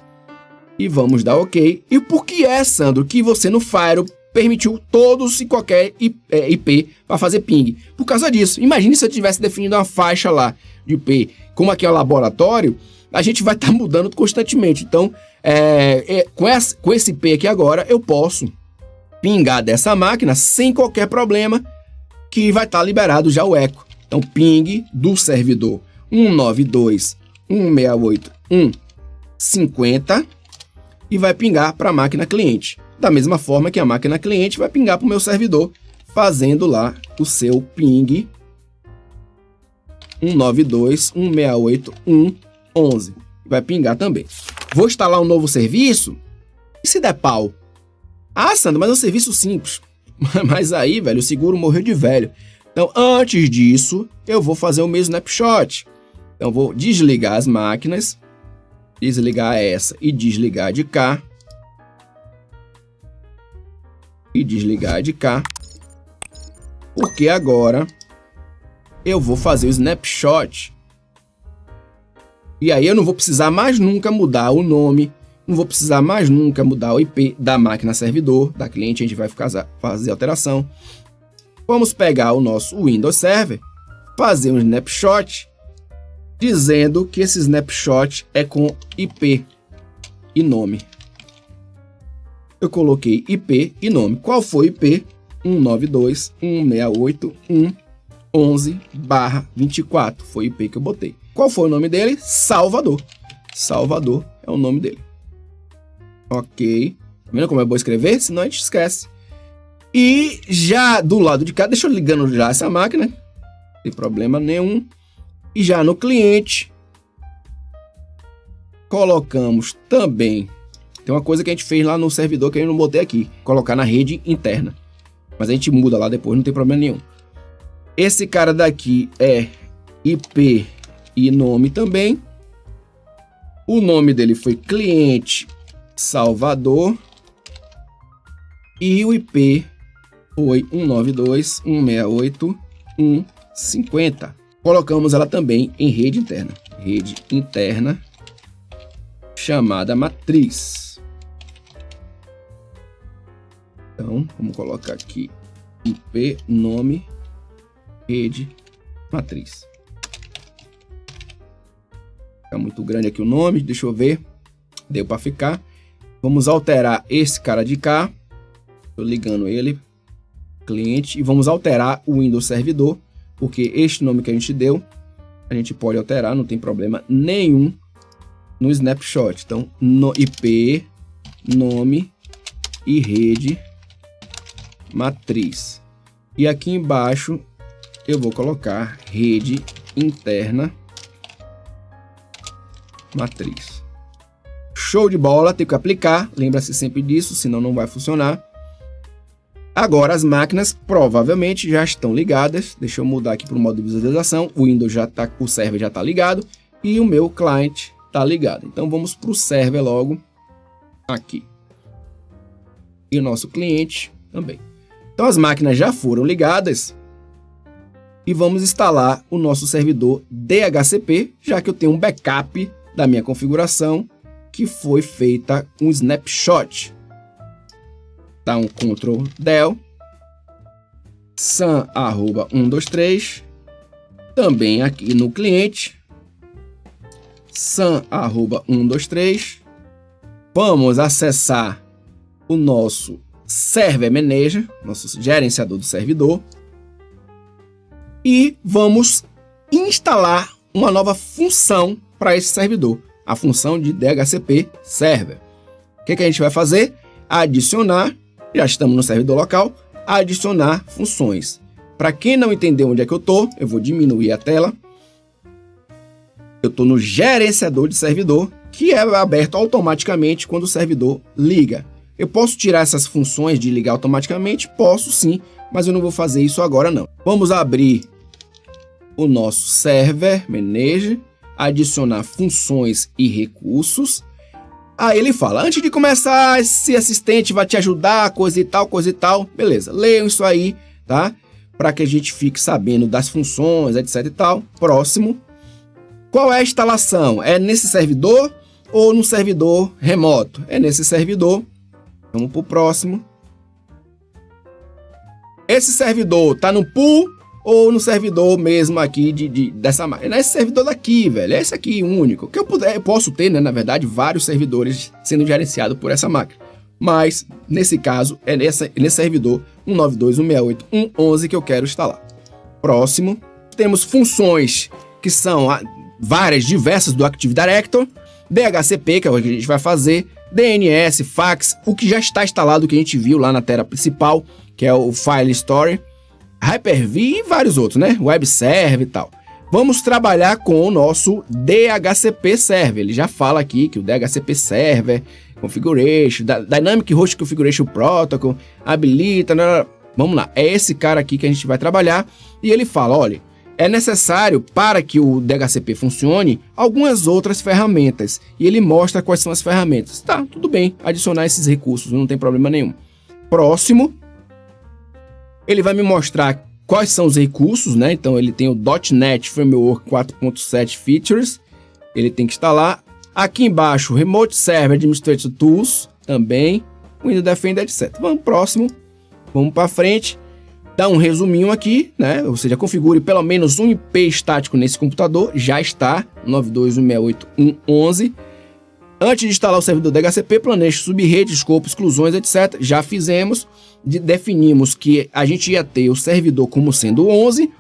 E vamos dar OK. E por que é, Sandro, que você no Firewall permitiu todos e qualquer IP para fazer ping? Por causa disso. Imagine se eu tivesse definido uma faixa lá de IP. Como aqui é o laboratório, a gente vai estar mudando constantemente. Então, com esse IP aqui agora, eu posso pingar dessa máquina sem qualquer problema, que vai estar liberado já o eco. Então, ping do servidor 192.168.1.50 e vai pingar para a máquina cliente. Da mesma forma que a máquina cliente vai pingar para o meu servidor, fazendo lá o seu ping 192.168.1.11. Vai pingar também. Vou instalar um novo serviço? E se der pau? Ah, Sandro, mas é um serviço simples. Mas aí, velho, o seguro morreu de velho. Então, antes disso, eu vou fazer o meu snapshot. Então, vou desligar as máquinas, desligar essa e desligar de cá. E desligar de cá. Porque agora eu vou fazer o snapshot. E aí eu não vou precisar mais nunca mudar o nome, não vou precisar mais nunca mudar o IP da máquina servidor, da cliente, a gente vai fazer alteração. Vamos pegar o nosso Windows Server, fazer um snapshot, dizendo que esse snapshot é com IP e nome. Eu coloquei IP e nome. Qual foi o IP? 192.168.1.11/24. Foi o IP que eu botei. Qual foi o nome dele? Salvador. Salvador é o nome dele. Ok. Tá vendo como é bom escrever? Senão a gente esquece. E já do lado de cá, deixa eu ligando já essa máquina. Não tem problema nenhum. E já no cliente, colocamos também. Tem uma coisa que a gente fez lá no servidor que eu não botei aqui. Colocar na rede interna. Mas a gente muda lá depois, não tem problema nenhum. Esse cara daqui é IP e nome também. O nome dele foi cliente Salvador. E o IP foi 192.168.1.50. Colocamos ela também em rede interna. Rede interna chamada matriz. Então, vamos colocar aqui IP, nome, rede, matriz. Fica muito grande aqui o nome, deixa eu ver. Deu para ficar. Vamos alterar esse cara de cá. Estou ligando ele, cliente, e vamos alterar o Windows Servidor, porque este nome que a gente deu, a gente pode alterar, não tem problema nenhum no snapshot. Então, no IP, nome e rede, matriz. E aqui embaixo eu vou colocar rede interna, matriz. Show de bola, tem que aplicar, lembra-se sempre disso, senão não vai funcionar. Agora as máquinas provavelmente já estão ligadas. Deixa eu mudar aqui para o modo de visualização. O Windows já está, o server já está ligado e o meu cliente está ligado. Então vamos para o server logo aqui. E o nosso cliente também. Então as máquinas já foram ligadas e vamos instalar o nosso servidor DHCP, já que eu tenho um backup da minha configuração que foi feita um snapshot. Dá um Ctrl Del, sam@123, também aqui no cliente, sam@123. Vamos acessar o nosso Server Manager, nosso gerenciador do servidor, e vamos instalar uma nova função para esse servidor, a função de DHCP Server. O que a gente vai fazer? Adicionar, já estamos no servidor local, adicionar funções. Para quem não entendeu onde é que eu estou, eu vou diminuir a tela. Eu estou no gerenciador de servidor, que é aberto automaticamente quando o servidor liga. Eu posso tirar essas funções de ligar automaticamente? Posso sim, mas eu não vou fazer isso agora não. Vamos abrir o nosso server manage, adicionar funções e recursos. Aí ele fala, antes de começar, esse assistente vai te ajudar, coisa e tal. Beleza, leiam isso aí, tá? Para que a gente fique sabendo das funções, etc e tal. Próximo. Qual é a instalação? É nesse servidor ou no servidor remoto? É nesse servidor. Vamos pro próximo. Esse servidor tá no pool ou no servidor mesmo aqui dessa máquina? É esse servidor daqui, velho. É esse aqui, único. Que eu posso ter, né, na verdade, vários servidores sendo gerenciados por essa máquina. Mas, nesse caso, é nesse servidor 192.168.1.11 que eu quero instalar. Próximo. Temos funções que são várias, diversas do Active Directory. DHCP, que é o que a gente vai fazer. DNS, fax, o que já está instalado, que a gente viu lá na tela principal, que é o File Store. Hyper-V e vários outros, né? Web Server e tal. Vamos trabalhar com o nosso DHCP Server. Ele já fala aqui que o DHCP Server, Configuration, Dynamic Host Configuration Protocol, habilita... Vamos lá, é esse cara aqui que a gente vai trabalhar. E ele fala, olha, é necessário para que o DHCP funcione algumas outras ferramentas. E ele mostra quais são as ferramentas. Tá, tudo bem, adicionar esses recursos, não tem problema nenhum. Próximo. Ele vai me mostrar quais são os recursos, né? Então ele tem o .NET Framework 4.7 Features, ele tem que instalar. Aqui embaixo, Remote Server Administrator Tools, também, Windows Defender, etc. Vamos próximo, vamos para frente, dá um resuminho aqui, né? Ou seja, configure pelo menos um IP estático nesse computador, já está, 92.168.1.11. Antes de instalar o servidor DHCP, planeje subrede, escopo, exclusões, etc. Já fizemos. Definimos que a gente ia ter o servidor como sendo 11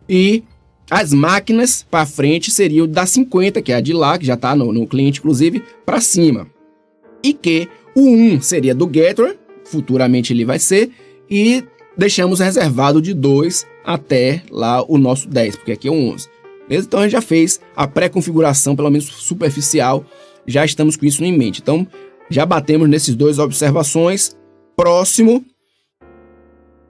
e as máquinas para frente seriam da 50, que é a de lá, que já está no cliente, inclusive, para cima. E que o 1 seria do Gateway, futuramente ele vai ser, e deixamos reservado de 2 até lá o nosso 10, porque aqui é o 11. Beleza? Então a gente já fez a pré-configuração, pelo menos superficial, já estamos com isso em mente. Então já batemos nesses dois observações. Próximo.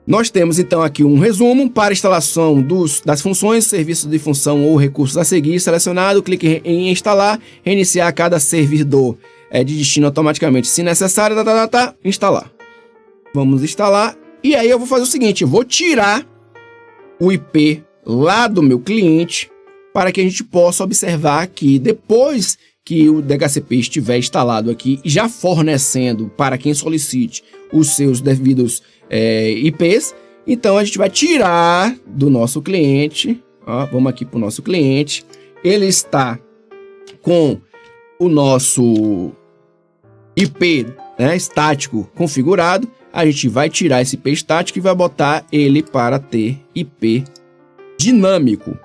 Nós temos então aqui um resumo para instalação das funções, serviços de função ou recursos a seguir selecionado, clique em instalar, reiniciar cada servidor de destino automaticamente se necessário, instalar. Vamos instalar e aí eu vou fazer o seguinte, eu vou tirar o IP lá do meu cliente para que a gente possa observar que depois que o DHCP estiver instalado aqui, já fornecendo para quem solicite os seus devidos IPs, então a gente vai tirar do nosso cliente, ó, vamos aqui para o nosso cliente, ele está com o nosso IP, né, estático configurado, a gente vai tirar esse IP estático e vai botar ele para ter IP dinâmico.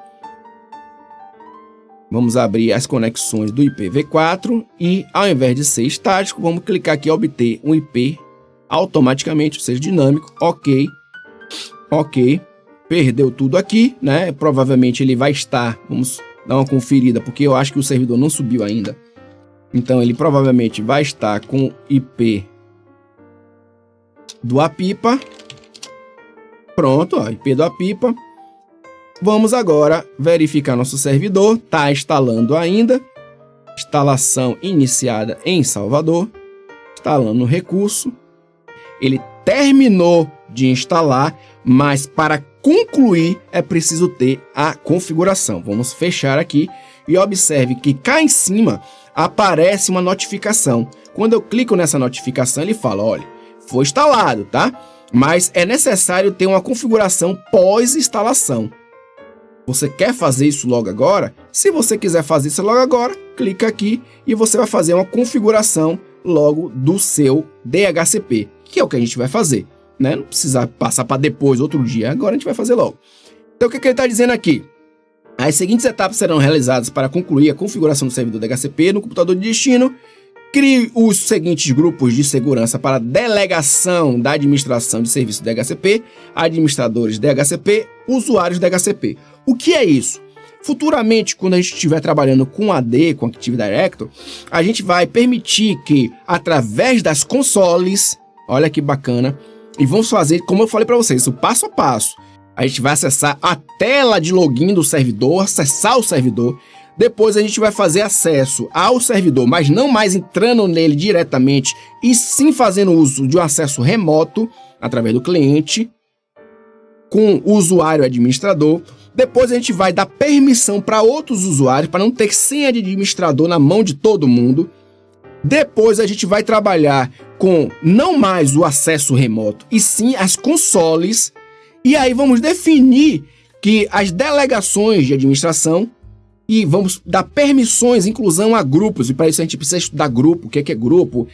Vamos abrir as conexões do IPv4 e, ao invés de ser estático, vamos clicar aqui em obter um IP automaticamente, ou seja, dinâmico. Ok. Perdeu tudo aqui, né? Provavelmente ele vai estar, vamos dar uma conferida, porque eu acho que o servidor não subiu ainda. Então ele provavelmente vai estar com IP do Apipa. Pronto, ó, IP do Apipa. Vamos agora verificar nosso servidor, está instalando ainda, instalação iniciada em Salvador, instalando o recurso, ele terminou de instalar, mas para concluir é preciso ter a configuração. Vamos fechar aqui e observe que cá em cima aparece uma notificação. Quando eu clico nessa notificação ele fala, olha, foi instalado, tá? Mas é necessário ter uma configuração pós-instalação. Você quer fazer isso logo agora? Se você quiser fazer isso logo agora, clica aqui e você vai fazer uma configuração logo do seu DHCP, que é o que a gente vai fazer, né? Não precisa passar para depois, outro dia, agora a gente vai fazer logo. Então o que ele está dizendo aqui? As seguintes etapas serão realizadas para concluir a configuração do servidor DHCP no computador de destino. Crie os seguintes grupos de segurança para delegação da administração de serviços DHCP, administradores DHCP, usuários DHCP. O que é isso? Futuramente, quando a gente estiver trabalhando com AD, com Active Directory, a gente vai permitir que, através das consoles, olha que bacana, E vamos fazer, como eu falei para vocês, o passo a passo. A gente vai acessar a tela de login do servidor, acessar o servidor. Depois a gente vai fazer acesso ao servidor, mas não mais entrando nele diretamente, e sim fazendo uso de um acesso remoto, através do cliente, com o usuário administrador. Depois a gente vai dar permissão para outros usuários, para não ter senha de administrador na mão de todo mundo. Depois a gente vai trabalhar com não mais o acesso remoto, e sim as consoles. E aí vamos definir que as delegações de administração, e vamos dar permissões, inclusão a grupos. E para isso a gente precisa estudar grupo, o que é grupo,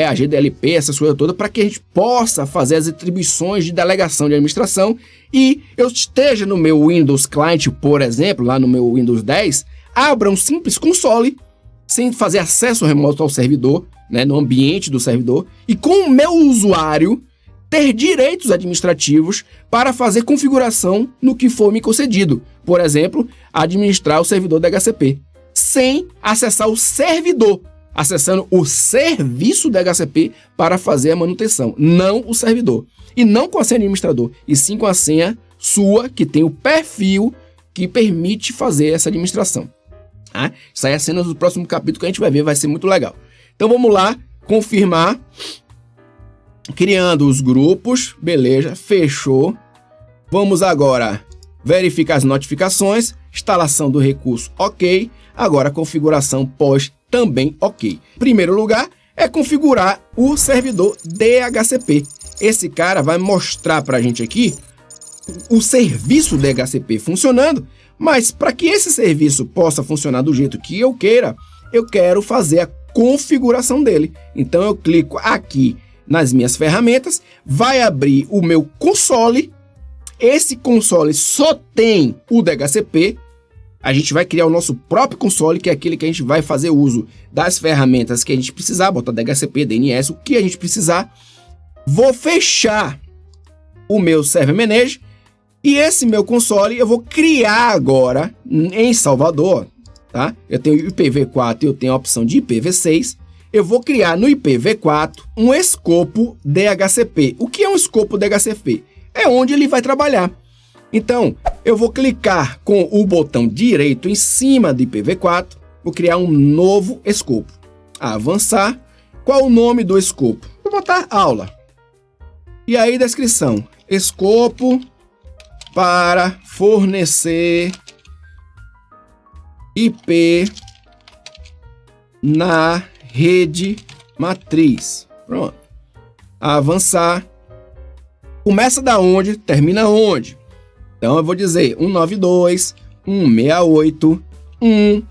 a GDLP, essas coisas todas, para que a gente possa fazer as atribuições de delegação de administração. E eu esteja no meu Windows Client, por exemplo, lá no meu Windows 10, abra um simples console, sem fazer acesso remoto ao servidor, né, no ambiente do servidor, e com o meu usuário ter direitos administrativos para fazer configuração no que for me concedido. Por exemplo, administrar o servidor da HCP, sem acessar o servidor, acessando o serviço da HCP para fazer a manutenção, não o servidor. E não com a senha administrador, e sim com a senha sua, que tem o perfil que permite fazer essa administração. Isso aí é a cena do próximo capítulo que a gente vai ver, vai ser muito legal. Então vamos lá, confirmar. Criando os grupos, beleza, fechou. Vamos agora verificar as notificações, instalação do recurso, ok. Agora configuração pós, também ok. Primeiro lugar é configurar o servidor DHCP. Esse cara vai mostrar para a gente aqui o serviço DHCP funcionando, mas para que esse serviço possa funcionar do jeito que eu queira, eu quero fazer a configuração dele. Então eu clico aqui nas minhas ferramentas, vai abrir o meu console. Esse console só tem o DHCP. A gente vai criar o nosso próprio console, que é aquele que a gente vai fazer uso das ferramentas que a gente precisar, botar DHCP, DNS, o que a gente precisar. Vou fechar o meu Server Manager, e esse meu console eu vou criar agora em Salvador, tá? Eu tenho IPv4 e eu tenho a opção de IPv6. Eu vou criar no IPv4 um escopo DHCP. O que é um escopo DHCP? É onde ele vai trabalhar. Então, eu vou clicar com o botão direito em cima do IPv4, vou criar um novo escopo. Avançar. Qual o nome do escopo? Vou botar aula. E aí, descrição. Escopo para fornecer IP na rede matriz. Pronto. Avançar. Começa da onde, termina onde? Então eu vou dizer 192.168.1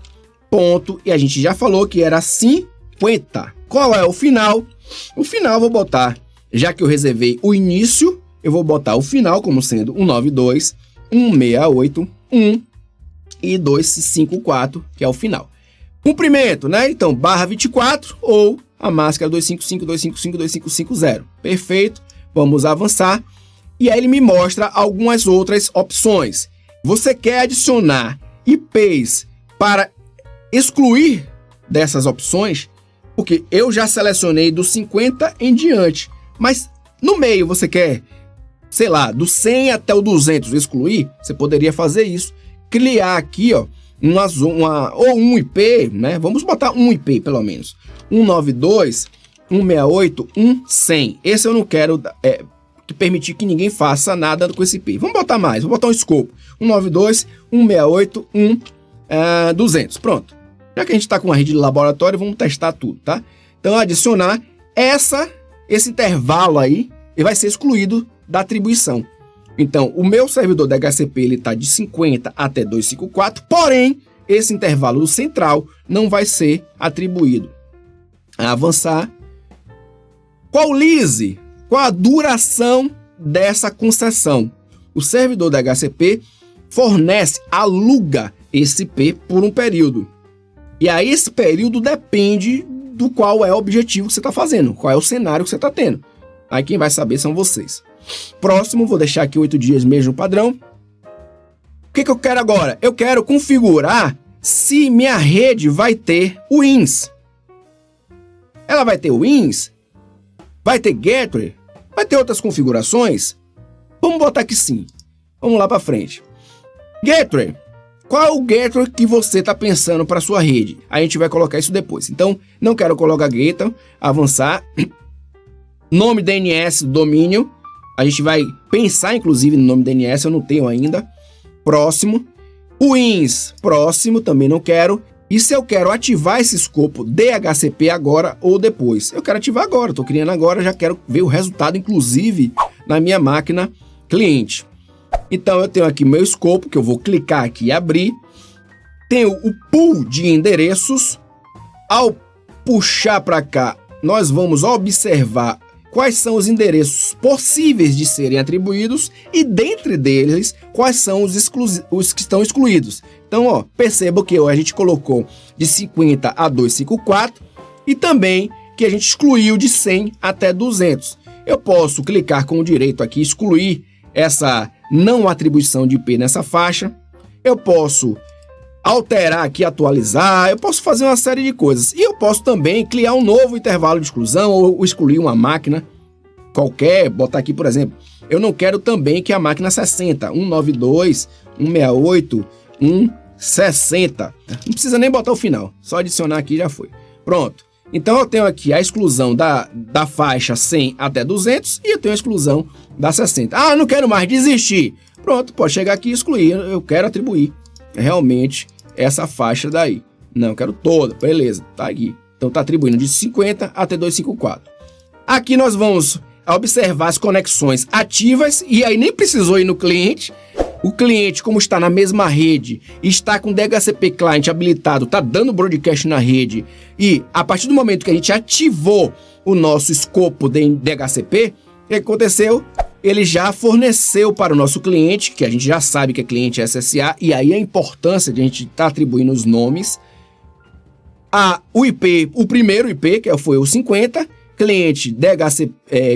ponto, e a gente já falou que era 50. Qual é o final? O final eu vou botar, já que eu reservei o início, eu vou botar o final como sendo 192.168.1 e 254, que é o final. Comprimento, né? Então, /24 ou a máscara 255.255.255.0. Perfeito. Vamos avançar. E aí ele me mostra algumas outras opções. Você quer adicionar IPs para excluir dessas opções? Porque eu já selecionei do 50 em diante. Mas no meio você quer, sei lá, do 100 até o 200 excluir? Você poderia fazer isso. Criar aqui, ó, ou um IP, né? Vamos botar um IP pelo menos. 192.168.1.100. Esse eu não quero permitir que ninguém faça nada com esse IP. Vamos botar mais, vou botar um escopo. 192.168.1.200. Pronto. Já que a gente está com uma rede de laboratório, vamos testar tudo, tá? Então, adicionar esse intervalo aí, ele vai ser excluído da atribuição. Então, o meu servidor da DHCP ele está de 50 até 254, porém, esse intervalo central não vai ser atribuído. Avançar. Qual o lease? Qual a duração dessa concessão? O servidor da DHCP aluga esse IP por um período. E aí esse período depende do qual é o objetivo que você está fazendo, qual é o cenário que você está tendo. Aí quem vai saber são vocês. Próximo, vou deixar aqui 8 dias mesmo padrão. O que eu quero agora? Eu quero configurar se minha rede vai ter wins. Ela vai ter wins? Vai ter gateway? Vai ter outras configurações? Vamos botar que sim. Vamos lá para frente. Gateway. Qual é o gateway que você está pensando para sua rede? A gente vai colocar isso depois. Então, não quero colocar gateway, avançar. Nome DNS, domínio. A gente vai pensar, inclusive, no nome DNS, eu não tenho ainda. Próximo. Wins, próximo, também não quero. E se eu quero ativar esse escopo DHCP agora ou depois? Eu quero ativar agora, estou criando agora, já quero ver o resultado, inclusive, na minha máquina cliente. Então, eu tenho aqui meu escopo, que eu vou clicar aqui e abrir. Tenho o pool de endereços. Ao puxar para cá, nós vamos observar quais são os endereços possíveis de serem atribuídos e, dentre deles, quais são os que estão excluídos. Então, ó, perceba que a gente colocou de 50 a 254 e também que a gente excluiu de 100 até 200. Eu posso clicar com o direito aqui, excluir essa não atribuição de IP nessa faixa. Eu posso alterar aqui, atualizar, eu posso fazer uma série de coisas. E eu posso também criar um novo intervalo de exclusão ou excluir uma máquina qualquer, botar aqui, por exemplo, eu não quero também que a máquina 60, 192, 168, 160. Não precisa nem botar o final, só adicionar aqui já foi. Pronto. Então eu tenho aqui a exclusão da faixa 100 até 200 e eu tenho a exclusão da 60. Ah, não quero mais, desistir. Pronto, pode chegar aqui e excluir, eu quero atribuir realmente essa faixa daí. Não, eu quero toda, beleza, tá aqui. Então tá atribuindo de 50 até 254. Aqui nós vamos observar as conexões ativas e aí nem precisou ir no cliente. O cliente, como está na mesma rede, está com o DHCP Client habilitado, está dando broadcast na rede e a partir do momento que a gente ativou o nosso escopo de DHCP, o que aconteceu? Ele já forneceu para o nosso cliente, que a gente já sabe que é cliente SSA, e aí a importância de a gente estar atribuindo os nomes, o IP, o primeiro IP, que foi o 50, cliente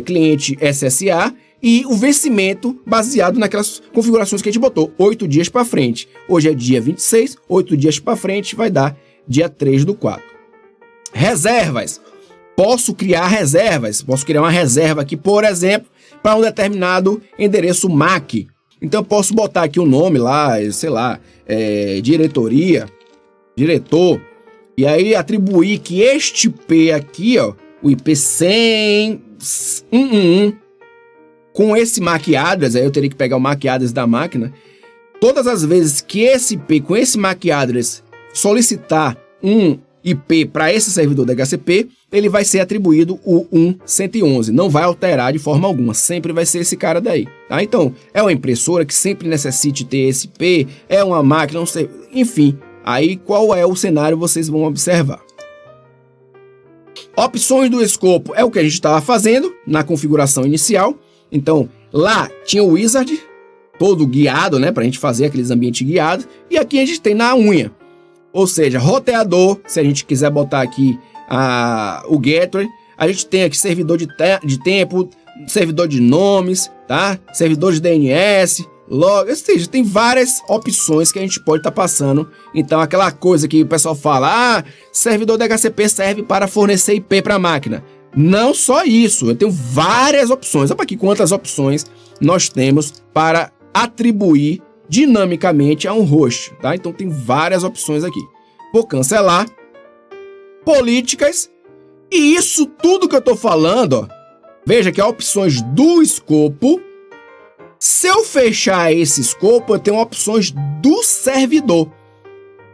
cliente SSA, e o vencimento baseado naquelas configurações que a gente botou, 8 dias para frente. Hoje é dia 26, 8 dias para frente vai dar dia 3/4. Reservas. Posso criar reservas, posso criar uma reserva aqui, por exemplo, para um determinado endereço MAC. Então eu posso botar aqui o nome lá, sei lá, diretoria, diretor, e aí atribuir que este IP aqui, ó, o IP 100.111, com esse MAC address, aí eu teria que pegar o MAC address da máquina, todas as vezes que esse IP com esse MAC address solicitar um IP para esse servidor da DHCP, ele vai ser atribuído o 111, não vai alterar de forma alguma, sempre vai ser esse cara daí, tá? Então, é uma impressora que sempre necessite ter esse IP, é uma máquina, não sei, enfim, aí qual é o cenário vocês vão observar. Opções do escopo é o que a gente estava fazendo na configuração inicial. Então, lá tinha o Wizard, todo guiado, né, para a gente fazer aqueles ambientes guiados, e aqui a gente tem na unha, ou seja, roteador, se a gente quiser botar aqui o gateway, a gente tem aqui servidor de tempo, servidor de nomes, tá? Servidor de DNS, log, ou seja, tem várias opções que a gente pode estar passando. Então, aquela coisa que o pessoal fala, servidor da DHCP serve para fornecer IP para a máquina. Não só isso, eu tenho várias opções. Olha aqui quantas opções nós temos para atribuir dinamicamente a um host, tá? Então tem várias opções aqui. Vou cancelar. Políticas. E isso tudo que eu tô falando, ó, veja que é opções do escopo. Se eu fechar esse escopo, eu tenho opções do servidor.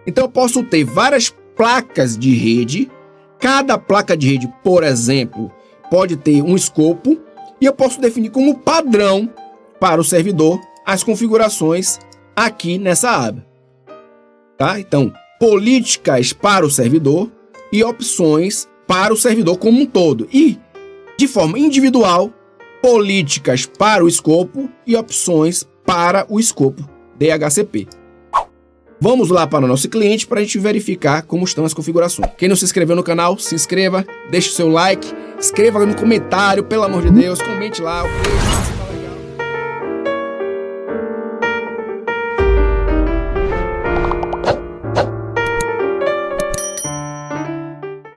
Então eu posso ter várias placas de rede. Cada placa de rede, por exemplo, pode ter um escopo e eu posso definir como padrão para o servidor as configurações aqui nessa aba. Tá? Então, políticas para o servidor e opções para o servidor como um todo. E, de forma individual, políticas para o escopo e opções para o escopo DHCP. Vamos lá para o nosso cliente para a gente verificar como estão as configurações. Quem não se inscreveu no canal, se inscreva, deixe o seu like, escreva no comentário, pelo amor de Deus, comente lá.